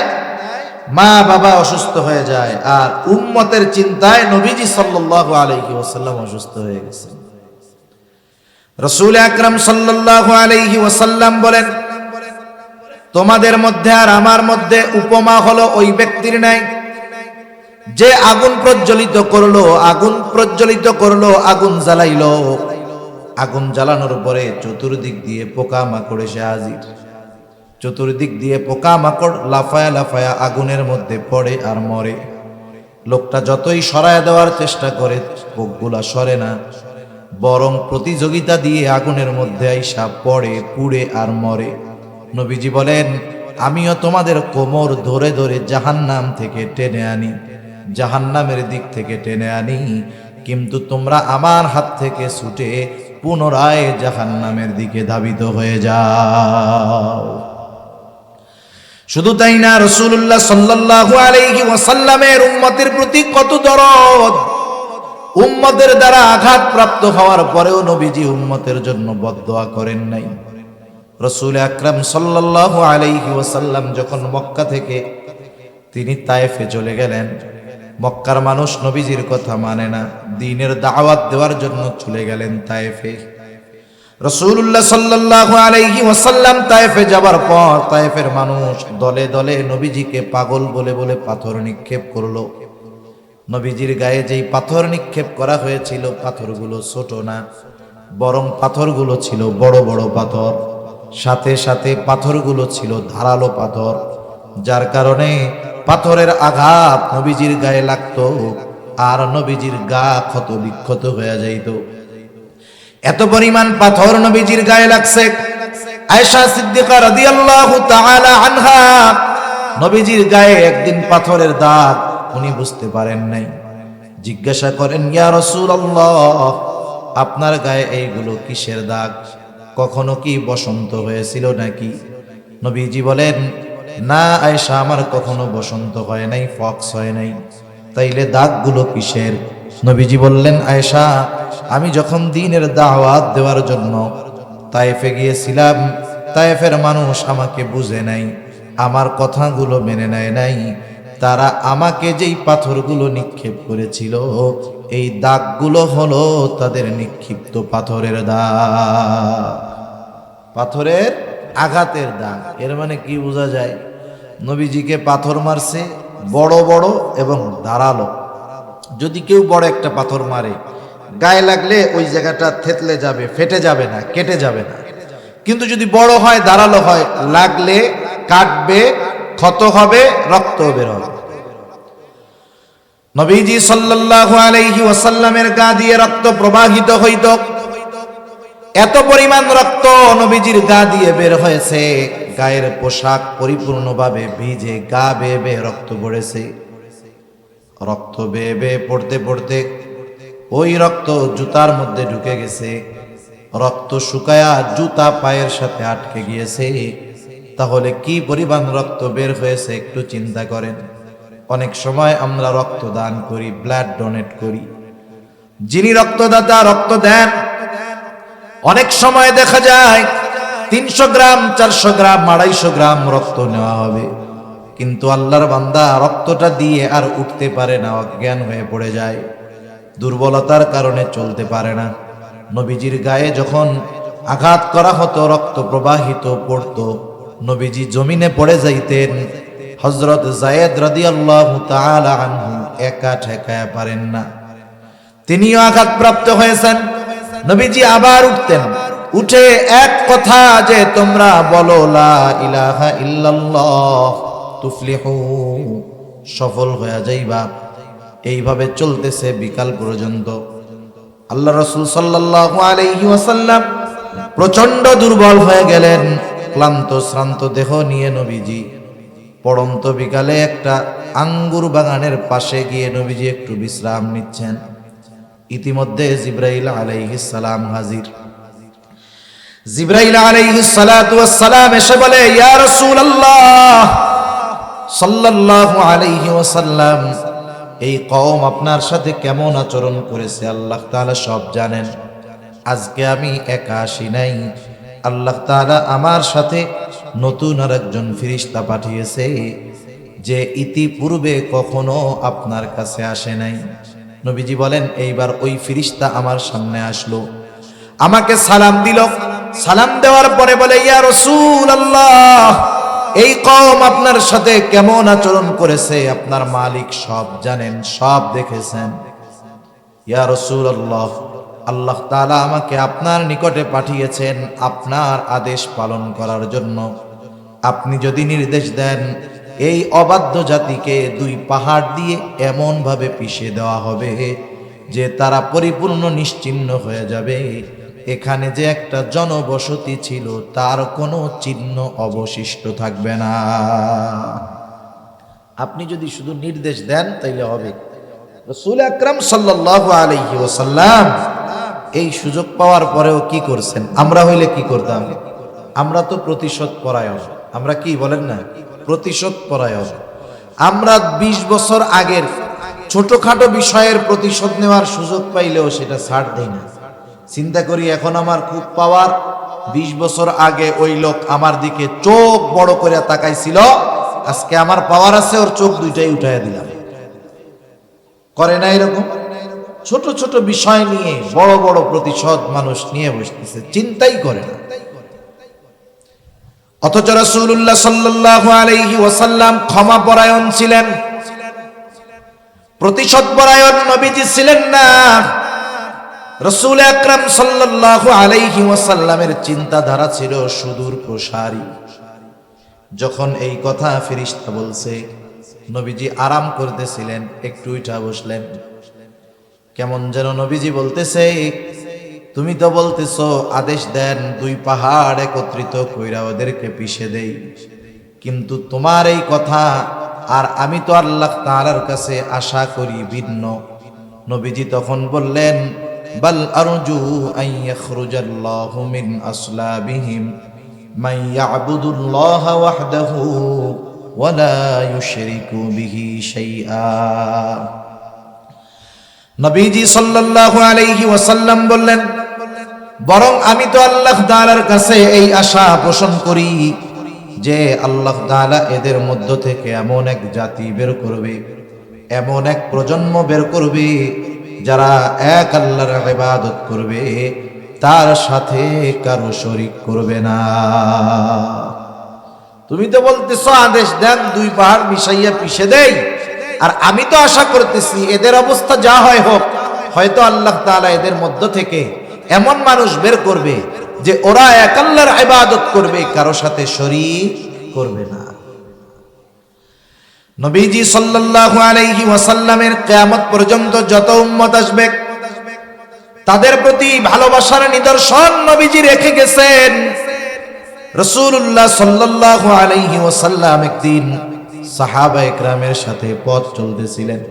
[SPEAKER 1] মা বাবা অসুস্থ হয়ে যায়, আর উম্মতের চিন্তায় নবীজি সাল্লাল্লাহু আলাইহি ওয়াসাল্লাম অসুস্থ হয়ে গেছেন। রাসূল আকরাম সাল্লাল্লাহু আলাইহি ওয়াসাল্লাম বলেন, তোমাদের মধ্যে আর আমার মধ্যে উপমা হলো ওই ব্যক্তির ন্যায় যে আগুন প্রজ্বলিত করলো, আগুন জ্বালাইলো। আগুন জ্বালানোর পরে চতুর্দিক দিয়ে পোকা মাকড় এসে হাজির। চতুর্দিক দিয়ে পোকা মাকড় লাফায়া লাফায়া আগুনের মধ্যে পড়ে আর মরে। লোকটা যতই সরায় দেওয়ার চেষ্টা করে পোকগুলা সরে না, বরং প্রতিযোগিতা দিয়ে আগুনের মধ্যে আইসা পড়ে, পুড়ে আর মরে। নবীজি বলেন, আমিও তোমাদের কোমর ধরে ধরে জাহান্নাম থেকে টেনে আনি, জাহান্নামের দিক থেকে টেনে আনি, কিন্তু তোমরা আমার হাত থেকে ছুটে পুনরায় জাহান্নামের দিকে ধাবিত হয়ে যাও। শুধু তাই না, রাসূলুল্লাহ সাল্লাল্লাহু আলাইহি ওয়াসাল্লামের উম্মতের প্রতি কত দরদ। উম্মতের দ্বারা আঘাত প্রাপ্ত হওয়ার পরেও নবীজি উম্মতের জন্য বদদোয়া করেন নাই। রাসূল আকরাম সাল্লাল্লাহু আলাইহি ওয়াসাল্লাম যখন মক্কা থেকে তিনি তায়েফে চলে গেলেন, মক্কার মানুষ নবীজির কথা মানে না, দ্বীনের দাওয়াত দেওয়ার জন্য চলে গেলেন তায়েফে। রাসূলুল্লাহ সাল্লাল্লাহু আলাইহি ওয়াসাল্লাম তায়েফে যাবার পর তায়েফের মানুষ দলে দলে নবীজিকে পাগল বলে বলে পাথর নিক্ষেপ করলো। নবীজির গায়ে যেই পাথর নিক্ষেপ করা হয়েছিল, পাথরগুলো ছোট না, বরং পাথরগুলো ছিল বড় বড় পাথর, সাথে সাথে পাথরগুলো ছিল ধারালো পাথর, যার কারণে পাথরের আঘাত নবীজির গায়ে লাগতো আর নবীজির গা ক্ষত বিক্ষত হয়ে যাইত। এত পরিমাণ পাথর নবীজির গায়ে লাগছে, আয়েশা সিদ্দিকা রাদিয়াল্লাহু তাআলা আনহা নবীজির গায়ে একদিন পাথরের দাগ উনি বুঝতে পারেন নাই। জিজ্ঞাসা করেন, ইয়া রাসূলুল্লাহ, আপনার গায়ে এইগুলো কিসের দাগ? কখনো কি বসন্ত হয়েছিল নাকি? নবীজি বলেন, না আয়েশা, আমার কখনো বসন্ত হয় নাই, ফক্স হয় নাই। তাইলে দাগগুলো কিসের? নবীজি বললেন, আয়েশা, আমি যখন দ্বীনের দাওয়াত দেওয়ার জন্য তায়েফে গিয়েছিলাম, তায়েফের মানুষ আমাকে বুঝে নাই, আমার কথাগুলো মেনে নেয় নাই। তারা আমাকে যেই পাথরগুলো নিক্ষেপ করেছিল, এই দাগগুলো হলো তাদের নিক্ষিপ্ত পাথরের দাগ, পাথরের আঘাতের দাগ। এর মানে কি বোঝা যায়? নবীজিকে পাথর মারছে বড় বড় এবং ধারালো। যদি কেউ বড় একটা পাথর মারে, গায়ে লাগলে ওই জায়গাটা থেতলে যাবে, ফেটে যাবে না, কেটে যাবে না। কিন্তু যদি বড় হয়, ধারালো হয়, লাগলে কাটবে, ক্ষত হবে, রক্ত বের হবে। নবীজি সাল্লাল্লাহু আলাইহি ওয়াসাল্লামের গা দিয়ে রক্ত প্রবাহিত হইত। এত পরিমাণ রক্ত নবীজির গা দিয়ে বের হয়েছে, গায়ের পোশাক পরিপূর্ণভাবে ভিজে, গা বেয়ে বেয়ে রক্ত পড়েছে। রক্ত বেয়ে বেয়ে পড়তে পড়তে ওই রক্ত জুতার মধ্যে ঢুকে গেছে, রক্ত শুকায়া জুতা পায়ের সাথে আটকে গিয়েছে। তাহলে কি পরিমাণ রক্ত বের হয়েছে একটু চিন্তা করেন। অনেক সময় আমরা রক্ত দান করি, ব্লাড ডোনেট করি, যিনি রক্তদাতা রক্ত দেন, অনেক সময় দেখা যায় 300 গ্রাম 400 গ্রাম 250 গ্রাম রক্ত নেওয়া হবে, কিন্তু আল্লাহর বান্দা রক্তটা দিয়ে আর উঠতে পারে না, অজ্ঞান হয়ে পড়ে যায়, দুর্বলতার কারণে চলতে পারে না। নবীজির গায়ে যখন আঘাত করা হতো, রক্ত প্রবাহিত পড়তো, নবীজি জমিনে পড়ে যাইতেন। হযরত যায়েদ রাদিয়াল্লাহু তাআলা আনহু একা ঠেকায়া পারেন না, তিনিও আঘাতপ্রাপ্ত হয়েছেন। নবীজি আবার উঠতেন, উঠে এক কথা যে তোমরা বলো লা ইলাহা ইল্লাল্লাহ তুফলিহু, সফল হয়ে যাইবা। এইভাবে চলতেছে বিকাল পর্যন্ত। আল্লাহ রাসূল সাল্লাল্লাহু আলাইহি ওয়াসাল্লাম প্রচন্ড দুর্বল হয়ে গেলেন, ক্লান্ত শ্রান্ত দেহ নিয়ে নবীজি পড়ন্ত বিকালে একটা আঙ্গুর বাগানের পাশে গিয়ে নবীজি একটু বিশ্রাম নিচ্ছেন। ইতিমধ্যে জিবরাইল আলাইহিস সালাম হাজির। জিবরাইল আলাইহিস সালাতু ওয়াস সালাম এসে বলে, ইয়া রাসূলুল্লাহ সাল্লাল্লাহু আলাইহি ওয়াসাল্লাম, এই কওম আপনার সাথে কেমন আচরণ করেছে আল্লাহ তাআলা সব জানেন। আজকে আমি একা আসি নাই, আল্লাহ তাআলা আমার সাথে নতুন আরেকজন ফেরেশতা পাঠিয়েছে, যে ইতিপূর্বে কখনো আপনার কাছে আসে নাই। নবীজি বলেন, এইবার ওই ফেরেশতা আমার সামনে আসলো, আমাকে সালাম দিল। সালাম দেওয়ার পরে বলে, ইয়া রাসূলুল্লাহ, এই কওম আপনার সাথে কেমন আচরণ করেছে আপনার মালিক সব জানেন, সব দেখেছেন। ইয়া রাসূলুল্লাহ, আল্লাহ তাআলা আমাকে আপনার নিকটে পাঠিয়েছেন আপনার আদেশ পালন করার জন্য। আপনি যদি নির্দেশ দেন, এই অবাধ্য জাতিকে 2 পাহাড় দিয়ে এমন ভাবে পিষে দেওয়া হবে যে তারা পরিপূর্ণ নিশ্চিহ্ন হয়ে যাবে। এখানে যে একটা জনবসতি ছিল তার কোনো চিহ্ন অবশিষ্ট থাকবে না। আপনি যদি শুধু নির্দেশ দেন তাইলে হবে। রাসূল আকরাম সাল্লাল্লাহু আলাইহি ওয়াসাল্লাম এই সুযোগ পাওয়ার পরেও কি করছেন? আমরা হইলে কি করতাম? আমরা তো প্রতিশোধ পরায়ণ। আমরা কি বলেন না, প্রতিশোধ পরায়ণ। আমরা 20 বছর আগের ছোটখাটো বিষয়ের প্রতিশোধ নেওয়ার সুযোগ পাইলেও সেটা ছাড় দেই না। চিন্তা করি, এখন আমার খুব পাওয়ার, 20 বছর আগে ওই লোক আমার দিকে চোখ বড় করে তাকাইছিল, আজকে আমার পাওয়ার আছে, ওর চোখ 2টাই উঠাইয়া দিলাম। করে না এরকম? ছোট ছোট বিষয় নিয়ে বড় বড় প্রতিশোধ মানুষ নিয়ে বসতেছে, চিন্তাই করে না। অথচ রাসূলুল্লাহ সাল্লাল্লাহু আলাইহি ওয়াসাল্লাম ক্ষমা পরায়ণ ছিলেন, প্রতিশোধ পরায়ণ নবীজি ছিলেন না। রাসূল আকরাম সাল্লাল্লাহু আলাইহি ওয়াসাল্লামের চিন্তাধারা ছিল সুদূর প্রসারী। যখন এই কথা ফেরেশতা বলছে, নবীজি আরাম করতেছিলেন, একটু উঠা বসলেন। কেমন যেন নবীজি বলতেছে, তুমি তো বলতেছো আদেশ দেন 2 পাহাড় একত্রিত কইরা ওদেরকে পিষে দেই, কিন্তু তোমার এই কথা আর আমি তো আল্লাহ তাআলার কাছে আশা করি ভিন্ন। নবীজি তখন বললেন, বাল আরজু আন ইয়াখরুজাল্লাহু মিন আসলাবিহিম মান ইয়াবুদুল্লাহ ওয়াহদাহু ওয়া লা ইউশরিকু বিহি শাইআ। নবীজি সাল্লাল্লাহু আলাইহি ওয়াসাল্লাম বললেন, বরং আমি তো আল্লাহ তাআলার কাছে এই আশা পোষণ করি যে আল্লাহ তাআলা এদের মধ্য থেকে এমন এক জাতি বের করবে, এমন এক প্রজন্ম বের করবে যারা এক আল্লাহর ইবাদত করবে, তার সাথে কারো শরীক করবে না। তুমি তো বলতেছো আদেশ দেন 2 পাহাড় মিশাইয়া পিষে দেই, আর আমি তো আশা করতেছি এদের অবস্থা যা হয় হোক, হয়তো আল্লাহ তাআলা এদের মধ্য থেকে এমন মানুষ বের করবে যে ওরা এক আল্লাহর ইবাদত করবে, কারো সাথে শরীক করবে না। নবীজি সাল্লাল্লাহু আলাইহি ওয়াসাল্লামের কিয়ামত পর্যন্ত যত উম্মত আসবে তাদের প্রতি ভালোবাসার নিদর্শন নবীজি রেখে গেছেন। রাসূলুল্লাহ সাল্লাল্লাহু আলাইহি ওয়াসাল্লাম একদিন সাহাবা একরামের সাথে পথ চলতেছিলেন।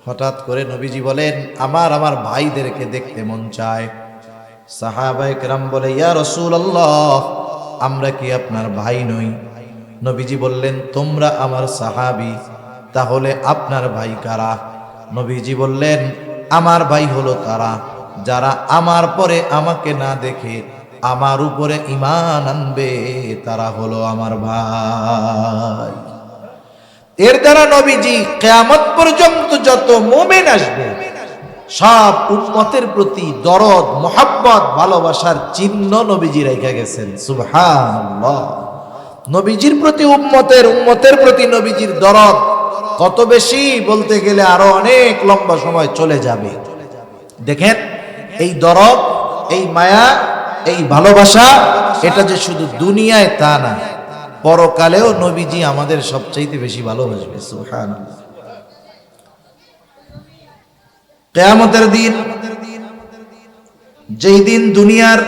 [SPEAKER 1] হঠাৎ করে নবীজি বলেন, আমার ভাইদেরকে দেখতে মন চায়। সাহাবায়ে কেরাম বলে, ইয়া রাসূলুল্লাহ, আমরা কি আপনার ভাই নই? নবীজি বললেন, তোমরা আমার সাহাবী, তাহলে আপনার ভাই কারা? নবীজি বললেন, আমার ভাই হলো তারা যারা আমার পরে আমাকে না দেখে আমার উপরে ঈমান আনবে, তারা হলো আমার ভাই। এর দ্বারা নবীজি কিয়ামত পর্যন্ত যত মুমিন আসবে সব উম্মতের প্রতি দরদ, মোহাব্বত, ভালোবাসার চিহ্ন নবীজি রেখে গেছেন। সুবহানাল্লাহ। নবীজির প্রতি উম্মতের প্রতি নবীজির দরদ কত বেশি বলতে গেলে আরো অনেক লম্বা সময় চলে যাবে। দেখেন, এই দরদ, এই মায়া, এই ভালোবাসা, এটা যে শুধু দুনিয়ায় তা না, পরকালেও নবীজি আমাদের সবচাইতে বেশি ভালোবাসবে। সুবহানাল্লাহ। কিয়ামতের দিন, যেই দিন দুনিয়ার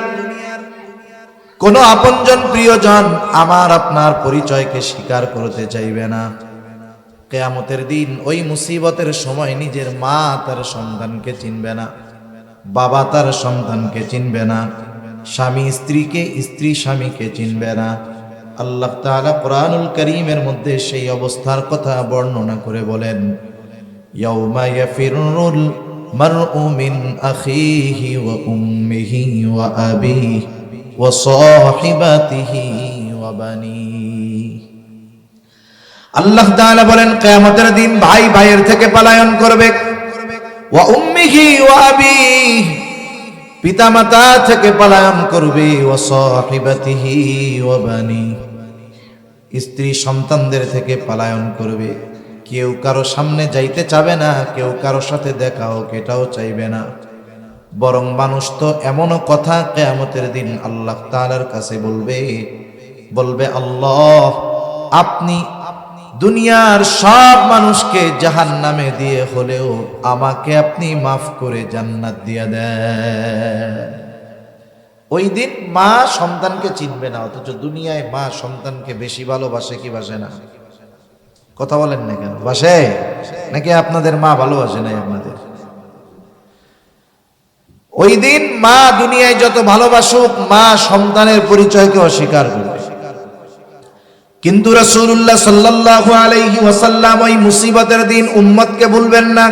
[SPEAKER 1] কোন আপনজন প্রিয়জন আমার আপনার পরিচয়কে স্বীকার করতে চাইবে না, কিয়ামতের দিন ওই মুসিবতের সময় নিজের মা তার সন্তানকে চিনবে না, বাবা তার সন্তানকে চিনবে না, স্বামী স্ত্রীকে, স্ত্রী স্বামীকে চিনবে না। আল্লাহ তাআলা কোরআনুল কারীমের মধ্যে সেই অবস্থার কথা বর্ণনা করে বলেন, ইয়াউমা ইয়াফিরুল মারউ মিন আখিহি ওয়া উম্মিহি ওয়া আবিহি ওয়া সাহিবাতিহি ওয়া বানিহি। আল্লাহ তাআলা বলেন, কিয়ামতের দিন ভাই ভাইয়ের থেকে পলায়ন করবে। ওয়া উম্মিহি ওয়া আবিহি, পিতামাতা থেকে পলায়ন করবে। ওয়া সাহিবাতিহি ওয়া বানিহি, স্ত্রী সন্তানদের থেকে পলায়ন করবে। কেউ কারো সামনে যাইতে চাবে না, কেউ কারো সাথে দেখা হোক এটাও চাইবে না। বরং মানুষ তো এমনও কথা কিয়ামতের দিন আল্লাহ তাআলার কাছে বলবে, আল্লাহ, আপনি দুনিয়ার সব মানুষকে জাহান্নামে দিয়ে হলেও আমাকে আপনি মাফ করে জান্নাত দিয়ে দেন। ওই দিন মা সন্তানকে চিনবে না, অথচ দুনিয়ায় মা সন্তানকে বেশি ভালোবাসে কি বাসে না? কথা বলেন না কেন? বাসে নাকি আপনাদের মা ভালোবাসে নাই আপনাদের? ওই দিন মা দুনিয়ায় যত ভালোবাসুক, মা সন্তানের পরিচয়কে অস্বীকার করবে। কিন্তু রাসূলুল্লাহ সাল্লাল্লাহু আলাইহি ওয়াসাল্লাম ওই মুসিবতের দিন উম্মতকে ভুলবেন না।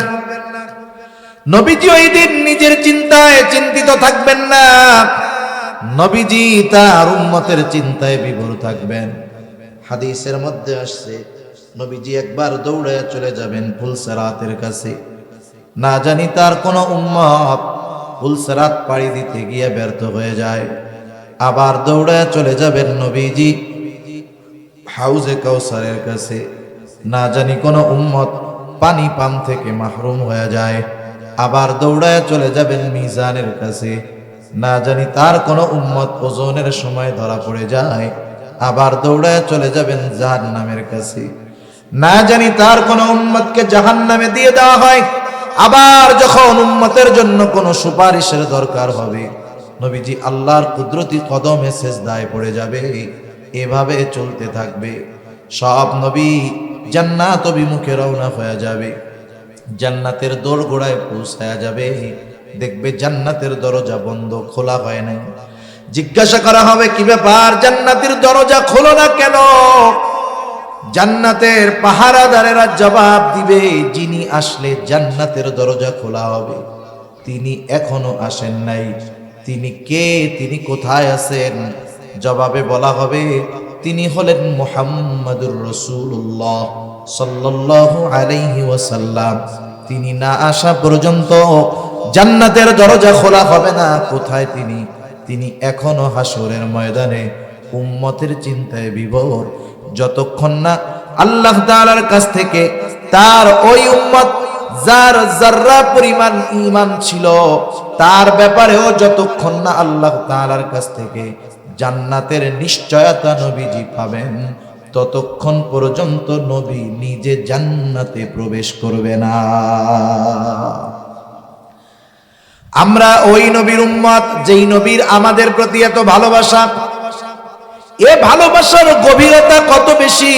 [SPEAKER 1] নবীজি ওই দিন নিজের চিন্তায় চিন্তিত থাকবেন না, নবীজি তার উম্মতের চিন্তায় বিভোর থাকবেন। হাদিসের মধ্যে আসছে, নবীজি একবার দৌড়ে চলে যাবেন পুলসিরাতের কাছে। না জানি তার কোন উম্মত পুলসিরাত পাড়ি দিতে গিয়ে ব্যর্থ হয়ে যায়। আবার দৌড়ে চলে যাবেন নবীজি হাউজে কাউসারের কাছে। না জানি কোন উম্মত পানি পান থেকে মাহরুম হয়ে যায়। আবার দৌড়ায় চলে যাবেন মিজানের কাছে। না জানি তার কোন উম্মত ওজনের সময় ধরা পড়ে যায়। আবার দৌড়ায় চলে যাবেন জাহান্নামের কাছে। না জানি তার কোন উম্মতকে জাহান্নামে দিয়ে দেওয়া হয়। আবার যখন উম্মতের জন্য কোন সুপারিশের দরকার হবে, নবীজি আল্লাহর কুদরতি কদমে সেজদায় পড়ে যাবে। এভাবে চলতে থাকবে। সব নবী জান্নাত অভিমুখে রওনা হয়ে যাবে। জান্নাতের দোরগোড়ায় পৌঁছায়া যাবে, দেখবে জান্নাতের দরজা বন্ধ, খোলা হয় নাই। জিজ্ঞাসা করা হবে, কি ব্যাপার, জান্নাতের দরজা খোলো না কেন? জান্নাতের পাহারাদারেরা জবাব দিবে, যিনি আসলে জান্নাতের দরজা খোলা হবে তিনি এখনো আসেন নাই। তিনি কে? তিনি কোথায় আছেন? জবাবে বলা হবে, তিনি হলেন মুহাম্মাদুর রাসূলুল্লাহ সাল্লাল্লাহু আলাইহি ওয়াসাল্লাম। তিনি না আসা পর্যন্ত জান্নাতের দরজা খোলা হবে না। কোথায় তিনি? তিনি এখনো হাসরের ময়দানে উম্মতের চিন্তায় বিভোর। যতক্ষণ না আল্লাহ তাআলার কাছ থেকে তার ওই উম্মত যার যাররা পরিমাণ ঈমান ছিল তার ব্যাপারেও যতক্ষণ না আল্লাহ তাআলার কাছ থেকে জান্নাতের নিশ্চয়তা নবীজি পাবেন, ততক্ষণ পর্যন্ত নবী নিজে জান্নাতে প্রবেশ করবে না। আমরা ওই নবীর উম্মত, যেই নবীর আমাদের প্রতি এত ভালোবাসা। এ ভালোবাসার গভীরতা কত বেশি!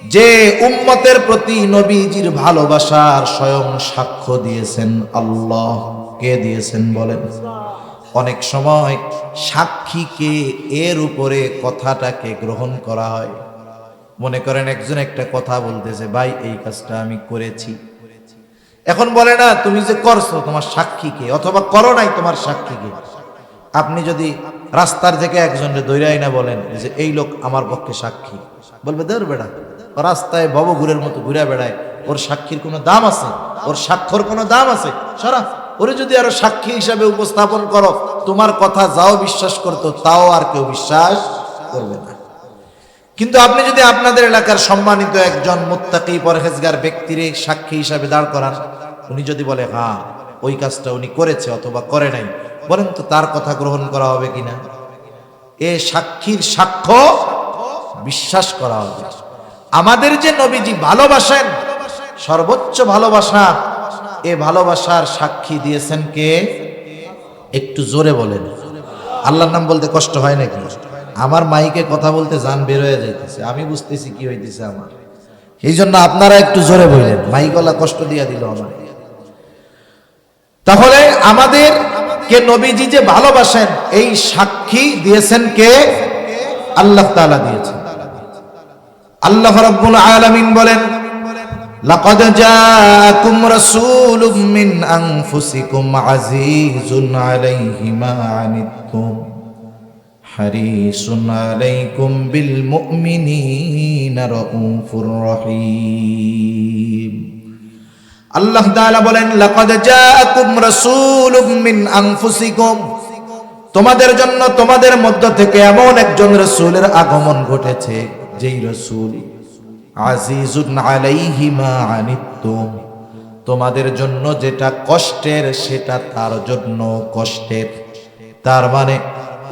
[SPEAKER 1] যে উম্মতের প্রতি নবীজির ভালোবাসার স্বয়ং সাক্ষ্য দিয়েছেন আল্লাহ। কে দিয়েছেন বলেন? অনেক সময় সাক্ষীকে এর উপরে কথাটাকে গ্রহণ করা হয়। মনে করেন একজন একটা কথা বলতেছে, ভাই এই কাজটা আমি করেছি, এখন বলে না তুমি যে করছো তোমার সাক্ষীকে, অথবা করো নাই তোমার সাক্ষীকে। আপনি যদি রাস্তার থেকে একজনকে দৈরাই না বলেন যে এই লোক আমার পক্ষে সাক্ষী, বলবে দেড় বেড়া রাস্তায় ভবঘুরের মতো ঘুরে বেড়ায়, ওর সাক্ষীর কোনো দাম আছে? ওর সাক্ষর কোনো দাম আছে? সারা ওরে যদি আরো সাক্ষী হিসাবে উপস্থাপন করো, তোমার কথা যাও বিশ্বাস করতো তাও আর কেউ বিশ্বাস করবে না। কিন্তু আপনি যদি আপনাদের এলাকার সম্মানিত একজন মুত্তাকি পরহেজগার ব্যক্তিরে সাক্ষী হিসাবে দাঁড় করান, উনি যদি বলে হ্যাঁ ওই কাজটা উনি করেছে অথবা করে নাই, বলেন তো তার কথা গ্রহণ করা হবে কিনা? এ সাক্ষীর সাক্ষ্য বিশ্বাস করা হবে। আমাদের যে নবীজি ভালোবাসেন, সর্বোচ্চ ভালোবাসা, এ ভালোবাসার সাক্ষী দিয়েছেন কে? একটু জোরে বলেন। আল্লাহর নাম বলতে কষ্ট হয় নাকি? আমার মাইকে কথা বলতে জান বের হয়ে যাইতেছে, আমি বুঝতেছি কি হইতেছে আমার, এই জন্য আপনারা একটু জোরে বললেন, মাইকওয়ালা কষ্ট দিয়া দিল আমার। তাহলে আমাদের কে নবীজি যে ভালোবাসেন এই সাক্ষী দিয়েছেন কে? আল্লাহ তাআলা দিয়েছেন। আল্লাহ রাব্বুল আলামিন বলেন, লাকাদ জাআকুম রাসূলুম মিন আনফুসিকুম আজিজুন আলাইহি মা আনিতুম হারিসুন আলাইকুম বিল মুমিনিনা রাউফুর রহিম। আল্লাহ তাআলা বলেন, লাকাদ জাআকুম রাসূলুম মিন আনফুসিকুম, তোমাদের জন্য তোমাদের মধ্য থেকে এমন একজন রাসূলের আগমন ঘটেছে, যেই রাসূল আজিজুন আলাইহি মা আনিতুম, তোমাদের জন্য যেটা কষ্টের সেটা তার জন্য কষ্টের। তার মানে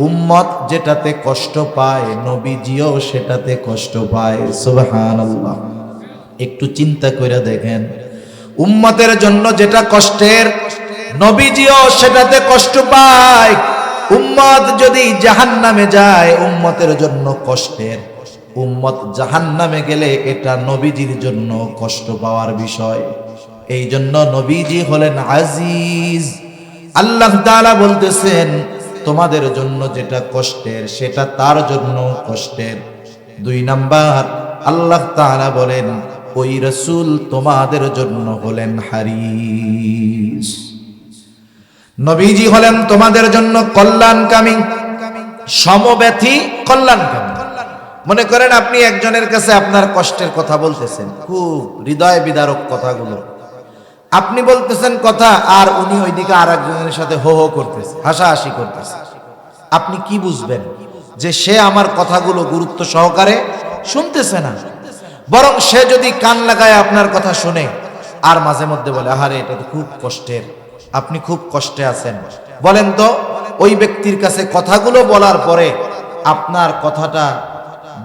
[SPEAKER 1] উম্মত যেটাতে কষ্ট পায় নবীজিও সেটাতে কষ্ট পায়। সুবহানাল্লাহ। একটু চিন্তা করে দেখেন, উম্মতের জন্য যেটা কষ্টের নবীজিও সেটাতে কষ্ট পায়। উম্মত যদি জাহান্নামে যায় উম্মতের জন্য কষ্টের, উম্মত জাহান্নামে গেলে এটা নবীজির জন্য কষ্ট পাওয়ার বিষয়। এই জন্য নবীজি হলেন আজিজ। আল্লাহ তাআলা বলতেছেন তোমাদের জন্য যেটা কষ্টের সেটা তার জন্য কষ্টের। 2 নাম্বার, আল্লাহ তাআলা বলেন ওই রাসূল তোমাদের জন্য হলেন হারিস। নবীজি হলেন তোমাদের জন্য কল্যাণকামী, সমব্যথী কল্যাণকামী। মনে করেন আপনি একজনের কাছে আপনার কষ্টের কথা বলতেছেন, খুব হৃদয় বিদারক কথাগুলো আপনি বলতেছেন কথা, আর উনি ওইদিকে আর একজনের সাথে হো হো করতেছে, হাসাহাসি করতেছে। আপনি কি বুঝবেন? যে সে আমার কথাগুলো গুরুত্ব সহকারে শুনতেছে না, বরং সে যদি কান লাগায় আপনার কথা শুনে আর মাঝে মধ্যে বলে আহারে এটা তো খুব কষ্টের, আপনি খুব কষ্টে আছেন, বলেন তো ওই ব্যক্তির কাছে কথাগুলো বলার পরে আপনার কথাটা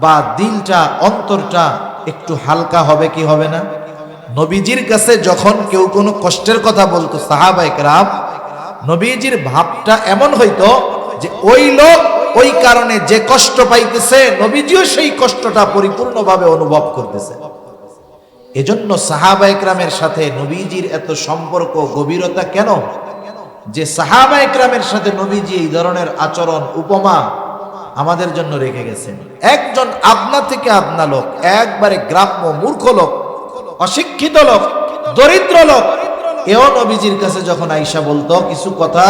[SPEAKER 1] বা দিলটা, অন্তরটা একটু হালকা হবে কি হবে না? নবীজির কাছে যখন কেউ কোনো কষ্টের কথা বলতো সাহাবায়ে কেরাম, নবীজির ভাবটা এমন হইতো যে ওই লোক ওই কারণে যে কষ্ট পাইতেছে নবীজিও সেই কষ্টটা পরিপূর্ণভাবে অনুভব করতেছে। এজন্য সাহাবায়ে কেরামের সাথে নবীজির এত সম্পর্ক, গভীরতা কেন? যে সাহাবায়ে কেরামের সাথে নবীজি এই ধরনের আচরণ, উপমা আমাদের জন্য রেখে গেছেন। একজন আপনা থেকে আপনা লোক, একবারে গ্রাম্য মূর্খ লোক, অশিক্ষিত লোক, দরিদ্র লোক, এও নবীজির কাছে যখন আয়েশা বলতো কিছু কথা,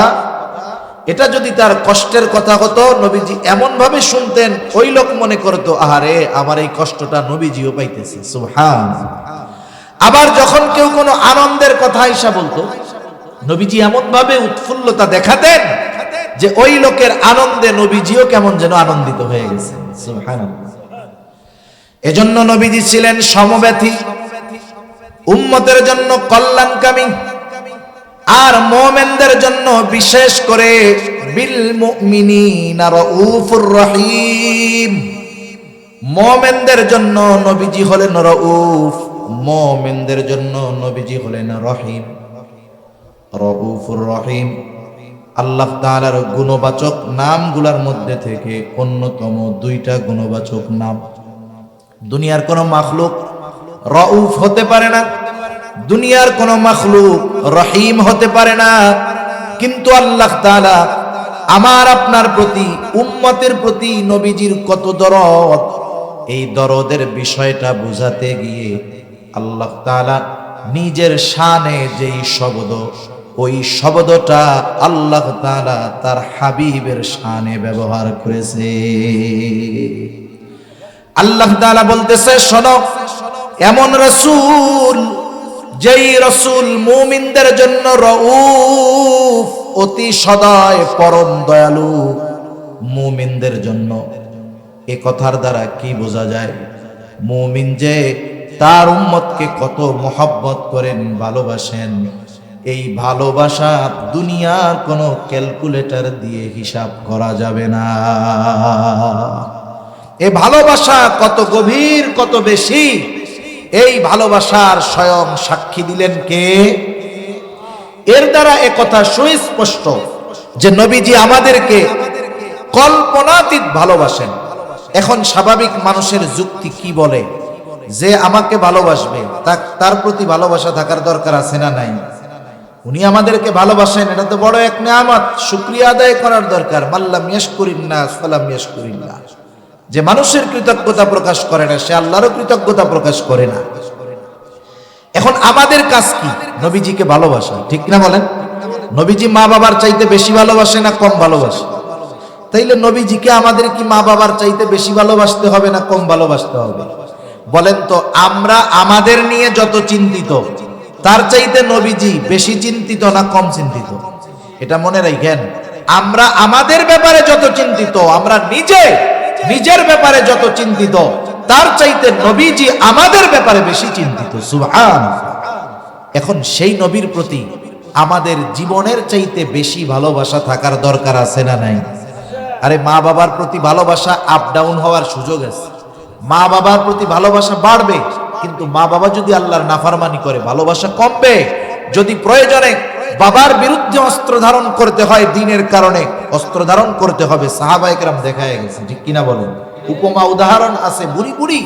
[SPEAKER 1] এটা যদি তার কষ্টের কথা হতো নবীজি এমন ভাবে শুনতেন ওই লোক মনে করতো আহারে আমার এই কষ্টটা নবীজিও পাইতেছে। সুবহানাল্লাহ। আবার যখন কেউ কোনো আনন্দের কথা আয়েশা বলতো, নবীজি এমন ভাবে উৎফুল্লতা দেখাতেন যে ওই লোকের আনন্দে নবীজিও কেমন যেন আনন্দিত হয়ে গেছেন। সুবহানাল্লাহ। এজন্য নবীজি ছিলেন সমব্যথী, উম্মতের জন্য কল্যাণকামী, আর মুমিনদের জন্য বিশেষ করে বিল মুমিনিনা রাউফুর রহিম। মুমিনদের জন্য নবীজি হলেন রাউফ, মুমিনদের জন্য নবীজি হলেন রহিম। রাউফুর রহিম আল্লাহ তাআলার গুণবাচক নামগুলোর মধ্যে থেকে অন্যতম 2টা গুণবাচক নাম। দুনিয়ার কোন মাখলুক রউফ হতে পারে না, দুনিয়ার কোন মাখলুক রহিম হতে পারে না, কিন্তু আল্লাহ তাআলা আমার আপনার প্রতি, উম্মতের প্রতি নবীজির কত দরদ, এই দরদের বিষয়টা বুঝাতে গিয়ে আল্লাহ তাআলা নিজের শানে যেই শব্দ, ওই শব্দটা আল্লাহ তাআলা তার হাবিবের শানে ব্যবহার করেছে। আল্লাহ তাআলা বলতেছে, শোনো, এমন রাসূল, যেই রাসূল মুমিনদের জন্য রউফ, অতি সদয়, পরম দয়ালু মুমিনদের জন্য। এ কথার দ্বারা কি বোঝা যায়? মুমিন যে তার উম্মতকে কত মহব্বত করেন, ভালোবাসেন, এই ভালোবাসা দুনিয়ার কোনো ক্যালকুলেটর দিয়ে হিসাব করা যাবে না। এই ভালোবাসা কত গভীর, কত বেশি, এই ভালোবাসার স্বয়ং সাক্ষী দিলেন কে? এর দ্বারা একথা সুস্পষ্ট যে নবীজি আমাদেরকে কল্পনাতীত ভালোবাসেন। এখন স্বাভাবিক মানুষের যুক্তি কি বলে? যে আমাকে ভালোবাসবে তার প্রতি ভালোবাসা থাকার দরকার আছে না নাই? উনি আমাদেরকে ভালোবাসেন, এটা তো বড় এক নিয়ামত, শুকরিয়া আদায় করার দরকার। মাল্লাম ইয়াশকুরিন্নাস ফালাম ইয়াশকুরিল্লাহ। যে মানুষের কৃতজ্ঞতা প্রকাশ করে না, সে আল্লাহরও কৃতজ্ঞতা প্রকাশ করে না। এখন আমাদের কাজ কি? নবীজিকে ভালোবাসা, ঠিক না বলেন? নবীজি মা বাবার চাইতে বেশি ভালোবাসে না কম ভালোবাসে? তাইলে নবীজিকে আমাদের কি মা বাবার চাইতে বেশি ভালোবাসতে হবে না কম ভালোবাসতে হবে? বলেন তো, আমরা আমাদের নিয়ে যত চিন্তিত, তার চাইতে নবীজি বেশি চিন্তিত না কম চিন্তিত? এটা মনে রাখেন। আমরা আমাদের ব্যাপারে যত চিন্তিত, আমরা নিজের ব্যাপারে যত চিন্তিত, তার চাইতে নবীজি আমাদের ব্যাপারে বেশি চিন্তিত। সুবহানাল্লাহ। এখন সেই নবীর প্রতি আমাদের জীবনের চাইতে বেশি ভালোবাসা থাকার দরকার আছে না নাই? আরে মা বাবার প্রতি ভালোবাসা আপ ডাউন হওয়ার সুযোগ আছে। মা বাবার প্রতি ভালোবাসা বাড়বে, কিন্তু মা বাবা যদি আল্লাহর নাফরমানি করে ভালোবাসা কমবে। যদি প্রয়োজনে বাবার বিরুদ্ধে অস্ত্র ধারণ করতে হয় দ্বীনের কারণে, অস্ত্র ধারণ করতে হবে। সাহাবায়ে কেরাম দেখায় গেছে, ঠিক কিনা বলেন? উপমা উদাহরণ আছে, বুড়ি বুড়ি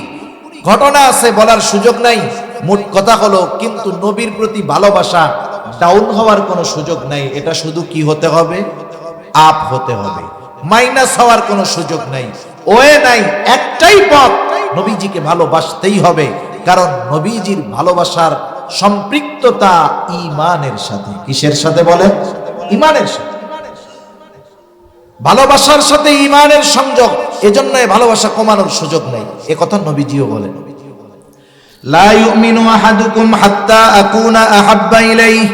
[SPEAKER 1] ঘটনা আছে, বলার সুযোগ নাই। মোট কথা হলো, কিন্তু নবীর প্রতি ভালোবাসা ডাউন হওয়ার কোনো সুযোগ নাই। এটা শুধু কি হতে হবে? আপ হতে হবে, মাইনাস হওয়ার কোনো সুযোগ নাই, ওয়ে নাই। একটাই পথ, নবীজিকে ভালোবাসতেই হবে। কারণ নবীজির ভালোবাসার সম্পৃক্ততা ঈমানের সাথে। কিসের সাথে বলে? ঈমানের সাথে। ভালোবাসার সাথে ঈমানের সংযোগ, এজন্য ভালোবাসা কমানোর সুযোগ নাই। এ কথা নবীজিও বলেন, লা ইউমিনু আহাদুকুম হাত্তা আকুনা আহাব্বা ইলাইহি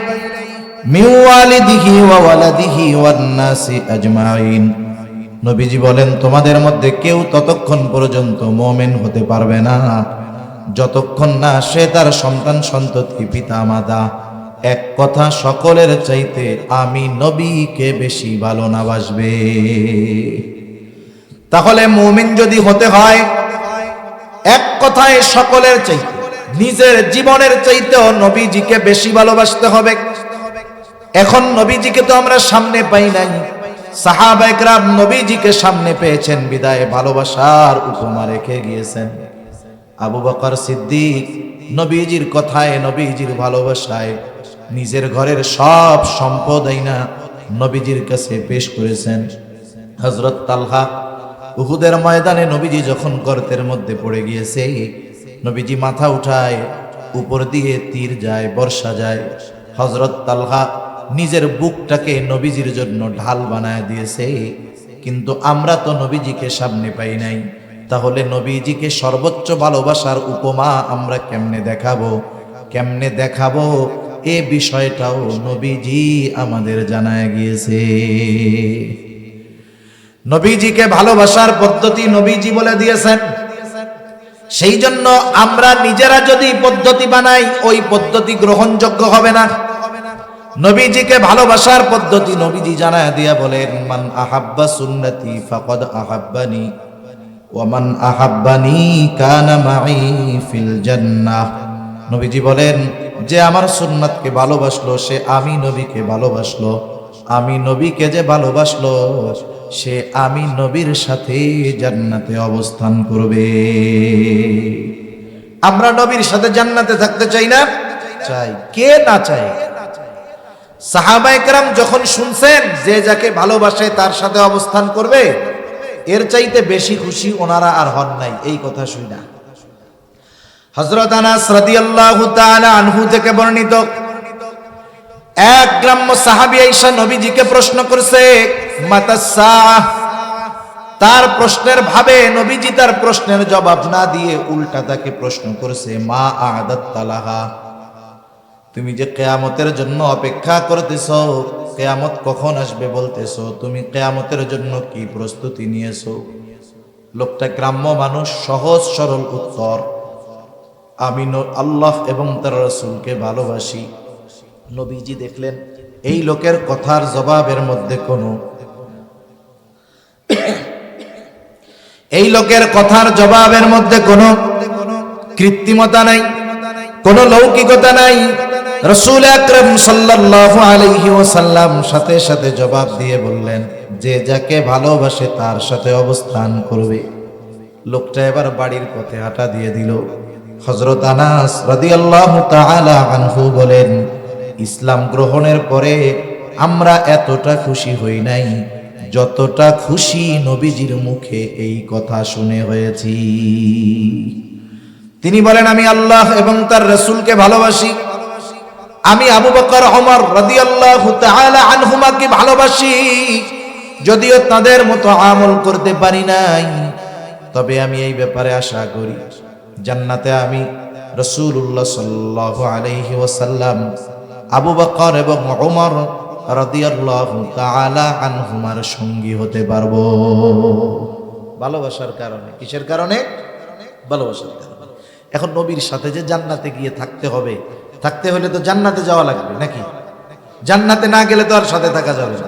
[SPEAKER 1] মিন ওয়ালিদিহি ওয়া ওয়ালাদিহি ওয়ান নাসি আজমাইন। নবীজি বলেন, তোমাদের মধ্যে কেউ ততক্ষণ পর্যন্ত মুমিন হতে পারবে না যতক্ষণ না সে তার সন্তান সন্ততি পিতা মাতা, এক কথা সকলের চাইতে আমি নবীকে বেশি ভালো না বাসবে। তাহলে মুমিন যদি হতে হয়, এক কথায় সকলের চাইতে, নিজের জীবনের চাইতেও নবীজিকে বেশি ভালোবাসতে হবে। এখন নবীজিকে তো আমরা সামনে পাই নাই, সাহাবায়ে কেরাম নবীজিকে সামনে পেয়েছেন, বিদায় ভালোবাসার উপমা রেখে গিয়েছেন। আবু বকর সিদ্দিক নবীজির কথায়, নবীজির ভালোবাসায় নিজের ঘরের সব সম্পদ আইনা নবীজির কাছে পেশ করেছেন। হযরত তালহা উহুদের ময়দানে নবীজি যখন গর্তের মধ্যে পড়ে গিয়েছে, নবীজি মাথা উঠায়, উপর দিয়ে তীর যায়, বর্ষা যায়। হযরত তালহা নিজের বুকটাকে নবীজির জন্য ঢাল বানায় দিয়েছে। কিন্তু আমরা তো নবীজিকে সামনে পাই নাই, তাহলে নবীজিকে সর্বোচ্চ ভালোবাসার উপমা আমরা কেমনে দেখাবো এ বিষয়টাও নবীজি আমাদের জানায় গিয়েছে। নবীজিকে ভালোবাসার পদ্ধতি নবীজি বলে দিয়েছেন। সেই জন্য আমরা নিজেরা যদি পদ্ধতি বানাই, ওই পদ্ধতি গ্রহণযোগ্য হবে না। নবীজিকে ভালোবাসার পদ্ধতি নবীজি জানায় দিয়া বলেন, মান আহাব্বা সুন্নতি ফাকাদ আহাব্বানি ওয়া মান আহাব্বানি কানা মাই ফিল জান্নাহ। নবীজি বলেন, যে আমার সুন্নাতকে ভালোবাসলো সে আমি নবীকে ভালোবাসলো, আমি নবীকে যে ভালোবাসলো সে আমি নবীর সাথে জান্নাতে অবস্থান করবে। আমরা নবীর সাথে জান্নাতে থাকতে চাই না? চাই। কে না চায়? সাহাবায়ে কেরাম যখন শুনছেন যে যাকে ভালোবাসে তার সাথে অবস্থান করবে, এর চাইতে বেশি খুশি ওনারা আর হন নাই এই কথা শুই না। হযরত আনাস রাদিয়াল্লাহু তাআলা আনহু থেকে বর্ণিত, এক গ্রাম্য সাহাবী আয়েশা নবীজিকে প্রশ্ন করছে মাতাস সাআহ। তার প্রশ্নের ভাবে নবীজি তার প্রশ্নের জবাব না দিয়ে উল্টা তাকে প্রশ্ন করেছে মা আ'দাত্তা লাহা, তুমি যে কিয়ামতের জন্য অপেক্ষা করতেছো, কিয়ামত কখন আসবে বলতেছো, তুমি কিয়ামতের জন্য কি প্রস্তুতি নিয়েছো? লোকটা গ্রাম্য মানুষ, সহজ সরল উত্তর, আমি আল্লাহ এবং তার রাসূলকে ভালোবাসি। নবীজি দেখলেন এই লোকের কথার জবাবের মধ্যে কোনো কৃত্রিমতা নাই, কোনো লৌকিকতা নাই। রাসূল আকরাম সাল্লাল্লাহু আলাইহি ওয়াসাল্লাম সাথে সাথে জবাব দিয়ে বললেন যে যাকে ভালোবাসে তার সাথে অবস্থান করবে। লোকটা এবার বাড়ির পথে হাঁটা দিয়ে দিল। হযরত আনাস রাদিয়াল্লাহু তাআলা আনহু বলেন, ইসলাম গ্রহণের পরে আমরা এতটা খুশি হই নাই যতটা খুশি নবীজির মুখে এই কথা শুনে হয়েছি। তিনি বলেন, আমি আল্লাহ এবং তার রাসূলকে ভালোবাসি, আমি আবু বকর ওমর রাদিয়াল্লাহু তাআলা আনহুমাকে ভালোবাসি, যদিও তাদের মতো আমল করতে পারি নাই, তবে আমি এই ব্যাপারে আশা করি জান্নাতে আমি রাসূলুল্লাহ সাল্লাল্লাহু আলাইহি ওয়াসাল্লাম, আবু বকর এবং ওমর রাদিয়াল্লাহু তাআলা আনহুমার সঙ্গী হতে পারবো। ভালোবাসার কারণে। কিসের কারণে? ভালোবাসার কারণে। এখন নবীর সাথে যে জান্নাতে গিয়ে থাকতে হবে, থাকতে হলে তো জান্নাতে যাওয়া লাগবে নাকি? জান্নাতে না গেলে তো আর সাথে থাকা যাবে না।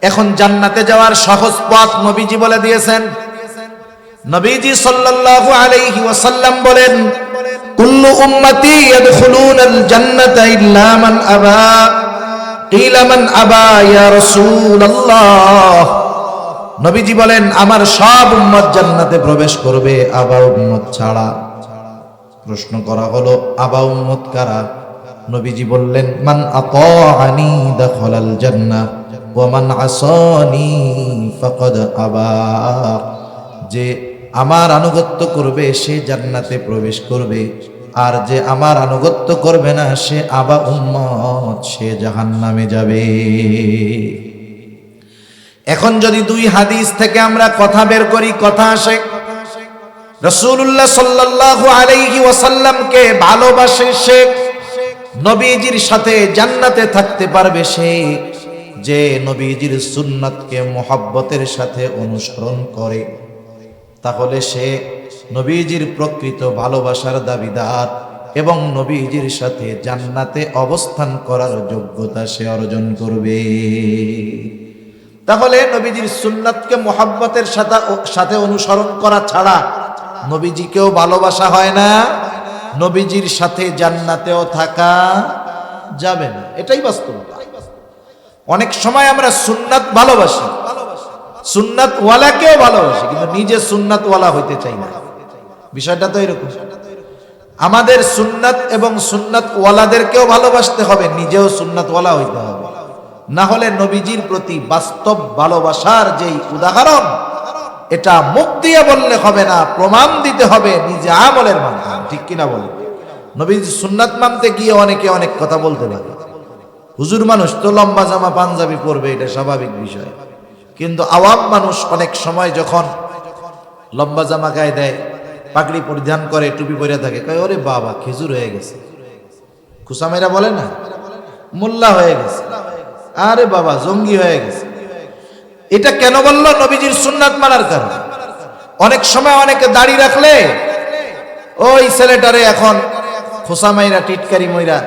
[SPEAKER 1] এখন জান্নাতে যাওয়ার সহজ পথ নবীজি বলে দিয়েছেন। নবীজি সাল্লাল্লাহু আলাইহি ওয়াসাল্লাম বলেন, কুল্লু উম্মতি ইয়াদখুলুনাল জান্নাতা ইল্লা মান আবা। কিলা মান আবা ইয়া রাসূলুল্লাহ। নবীজি বলেন, আমার সব উম্মত জান্নাতে প্রবেশ করবে, আবা উম্মত ছাড়া। প্রশ্ন করা হলো, আবা উম্মত কারা? নবীজি বললেন, মান আতাআনি দাখালাল জান্নাহ ওয়া মান আসানি ফাকাদ আবা। যে আমার আনুগত্য করবে সে জান্নাতে প্রবেশ করবে, আর যে আমার আনুগত্য করবে না সে আবা উম্মত, সে জাহান্নামে যাবে। এখন যদি দুই হাদিস থেকে আমরা কথা বের করি, কথা আসে রাসূলুল্লাহ সাল্লাল্লাহু আলাইহি ওয়াসাল্লামকে ভালোবাসে সে, নবীজির সাথে জান্নাতে থাকতে পারবে সে, যে নবীজির সুন্নাতকে মুহাব্বতের সাথে অনুসরণ করে, তাহলে সে নবীজির প্রকৃত ভালোবাসার দাবিদার এবং নবীজির সাথে জান্নাতে অবস্থান করার যোগ্যতা সে অর্জন করবে। তাহলে নবীজির সুন্নাতকে মুহাব্বতের সাথে অনুসরণ করা ছাড়া নবীজিকেও ভালোবাসা হয় না, নবীজির সাথে জান্নাতেও থাকা যাবে না। এটাই বাস্তবতা। অনেক সময় আমরা সুন্নাত ভালোবাসি, সুন্নাত ওয়ালাকেও ভালোবাসি, কিন্তু নিজে সুন্নাত ওয়ালা হইতে চাই না। বিষয়টা তো এরকম। আমাদের সুন্নাত এবং সুন্নাত ওয়ালাদেরকেও ভালোবাসতে হবে, নিজেও সুন্নাত ওয়ালা হইতে হবে। না হলে নবীজির প্রতি বাস্তব ভালোবাসার যেই উদাহরণ, এটা মুখ দিয়ে বললে হবে না, প্রমাণ দিতে হবে নিজে আমলের মাধ্যমে। ঠিক কিনা বলেন? নবীজির সুন্নাত মানতে গিয়ে অনেকে অনেক কথা বলতে পারে। হুজুর মানুষ তো লম্বা জামা পাঞ্জাবি পরবে, এটা স্বাভাবিক বিষয়, কিন্তু আওয়াম মানুষ অনেক সময় যখন লম্বা জামা গায়ে দেয়, পাগড়ি পরিধান করে, টুপি পরে থাকে, কয় ওরে বাবা খেজুর হয়ে গেছে। খুসামেরা বলে না, মোল্লা হয়ে গেছে, আরে বাবা জঙ্গি হয়ে গেছে। এটা কেন বলল? নবীজির সুন্নাত মানার কারণে। অনেক সময় অনেকে দাড়ি রাখলে ওই ছেলেটারে এখন খোসামাইরা টিটকারি মইরা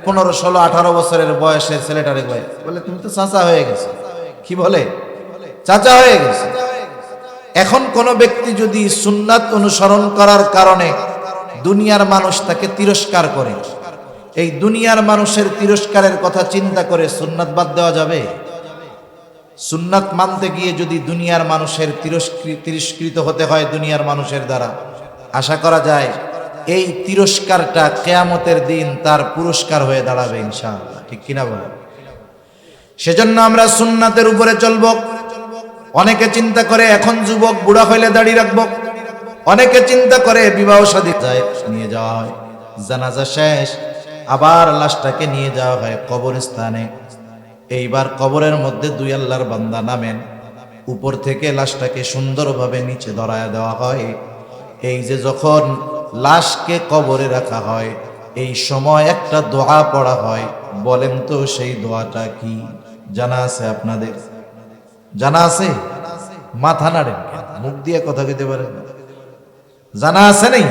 [SPEAKER 1] 15, 16, 18 বছরের বয়সের ছেলেটারে বলে তুমি তো চাচা হয়ে গেছে। কি বলে? চাচা হয়ে গেছে। এখন কোন ব্যক্তি যদি সুন্নাত অনুসরণ করার কারণে দুনিয়ার মানুষ তাকে তিরস্কার করে, এই দুনিয়ার মানুষের তিরস্কারের কথা চিন্তা করে সুন্নাত বাদ দেওয়া যাবে? সুন্নাত মানতে গিয়ে যদি দুনিয়ার মানুষের তিরস্কৃত হতে হয় দুনিয়ার মানুষের দ্বারা, আশা করা যায় এই তিরস্কারটা কিয়ামতের দিন তার পুরস্কার হয়ে দাঁড়াবে ইনশাআল্লাহ, ঠিক কিনা বলেন? সেজন্য আমরা সুন্নাতের উপরে চলবো। অনেকে চিন্তা করে এখন যুবক বুড়া হইলে দাড়ি রাখবো, অনেকে চিন্তা করে বিবাহ শাদী যায় নিয়ে যাওয়া হয়, জানাজা শেষ আবার লাশটাকে নিয়ে যাওয়া হয় কবরস্থানে। এইবার কবরের মধ্যে দুই আল্লাহর বান্দা নামেন, উপর থেকে লাশটাকে সুন্দরভাবে নিচে ধরায় দেওয়া হয়। এই যে যখন লাশকে কবরে রাখা হয় এই সময় একটা দোয়া পড়া হয়, বলেন তো সেই দোয়াটা কি? জানা আছে আপনাদের? জানা আছে? মাথা নাড়েন, মুখ দিয়ে কথা কইতে পারেন? জানা আছে নেই?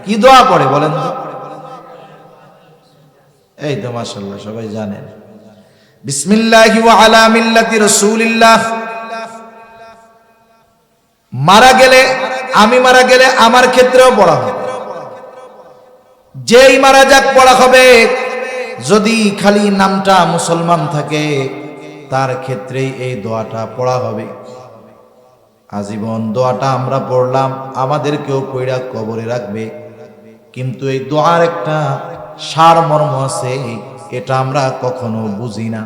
[SPEAKER 1] কি দোয়া পড়ে বলেন তো? এই তো মাশাআল্লাহ সবাই জানেন, বিসমিল্লাহি ওয়া আলা মিল্লাতি রাসূলিল্লাহ। মারা গেলে, আমি মারা গেলে আমার ক্ষেত্রেও পড়া হবে, যেই মারা যাক পড়া হবে। যদি খালি নামটা মুসলমান থাকে তার ক্ষেত্রেই এই দোয়াটা পড়া হবে। আজীবন দোয়াটা আমরা পড়লাম, আমাদেরকেও পড়া কবরে রাখবে, কিন্তু এই দোয়ার একটা সারমর্ম আছে, এটা আমরা কখনো বুঝি না।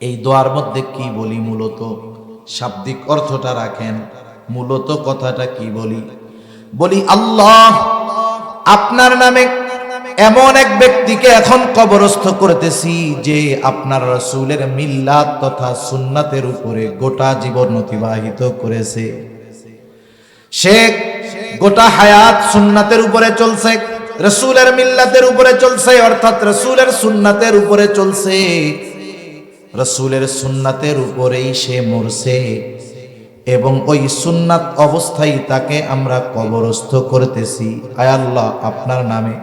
[SPEAKER 1] এই দোয়ার মধ্যে কি বলি? মূলত শাব্দিক অর্থটা রাখেন, মূলত কথাটা কি বলি? বলি আল্লাহ আপনার নামে এমন এক ব্যক্তিকে এখন কবরস্থ করতেছি যে আপনার রাসূলের মিল্লাত তথা সুন্নাতের উপরে গোটা জীবন অতিবাহিত করেছে। সে গোটা হায়াত সুন্নাতের উপরে চলছে, রাসূলের মিল্লাতের উপরে চলছে, অর্থাৎ রাসূলের সুন্নাতের উপরে চলছে, রাসূলের সুন্নাতের উপরেই সে মরছে এবং ওই সুন্নাত অবস্থায় তাকে আমরা কবরস্থ করতেছি আয় আল্লাহ আপনার নামে।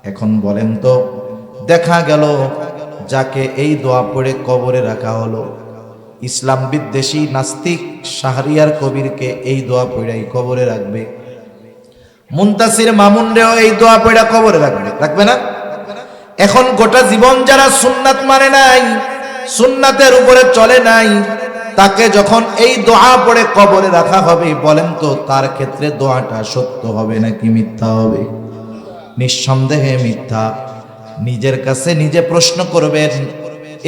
[SPEAKER 1] এখন বলেন তো, দেখা গেল যাকে এই দোয়া পড়ে কবরে রাখা হলো, ইসলাম বিদ্বেষী নাস্তিক শাহরিয়ার কবিরকে এই দোয়া পড়াই কবরে রাখবে, মুনতাসির মামুনরেও এই দোয়া পড়া কবরে রাখবে, রাখবে না? এখন গোটা জীবন যারা সুন্নাত মানে নাই, সুন্নাতের উপরে চলে নাই, তাকে যখন এই দোয়া পড়ে কবরে রাখা হবে, বলেন তো তার ক্ষেত্রে দোয়াটা সত্য হবে নাকি মিথ্যা হবে? নিঃসন্দেহে মিথ্যা। নিজের কাছে নিজে প্রশ্ন করবেন,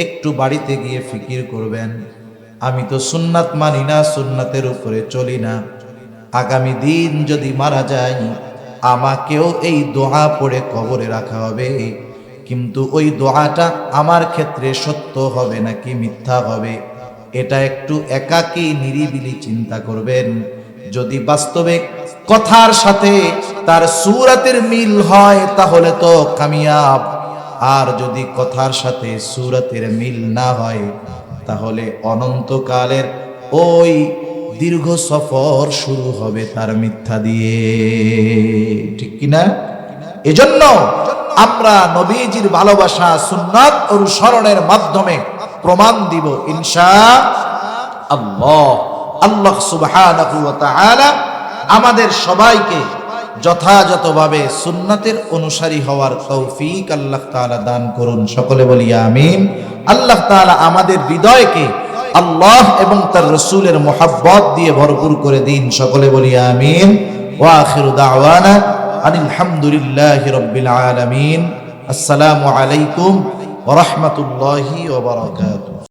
[SPEAKER 1] একটু বাড়িতে গিয়ে ফিকির করবেন, আমি তো সুন্নাত মানি না, সুন্নাতের উপরে চলি না, আগামী দিন যদি মারা যাই আমাকেও এই দোয়া পড়ে কবরে রাখা হবে, কিন্তু ওই দোয়াটা আমার ক্ষেত্রে সত্য হবে নাকি মিথ্যা হবে? এটা একটু একাকী নিরিবিলি চিন্তা করবেন। যদি বাস্তবে কথার সাথে তার সূরাতের মিল হয় তাহলে তো কামিয়াব, আর যদি কথার সাথে সূরাতের মিল না হয় তাহলে অনন্তকালের ওই দীর্ঘ সফর শুরু হবে তার মিথ্যা দিয়ে, ঠিক কিনা? এজন্য আমরা নবীজির ভালোবাসা সুন্নাত অনুসরণের মাধ্যমে প্রমাণ দিব ইনশাআল্লাহ। আল্লাহ সুবহানাহু ওয়া তাআলা আমাদের সবাইকে যথাযথভাবে সুন্নাতের অনুসারী হওয়ার তৌফিক আল্লাহ তাআলা দান করুন, সকলে বলি আমিন। আল্লাহ তাআলা আমাদের হৃদয়কে আল্লাহ এবং তার রাসূলের মুহাব্বত দিয়ে ভরপুর করে দিন, সকলে বলি আমিন। ওয়া আখিরু দাওয়ানা আনিল হামদুলিল্লাহি রাব্বিল আলামিন। আসসালামু আলাইকুম ওয়া রাহমাতুল্লাহি ওয়া বারাকাতুহু।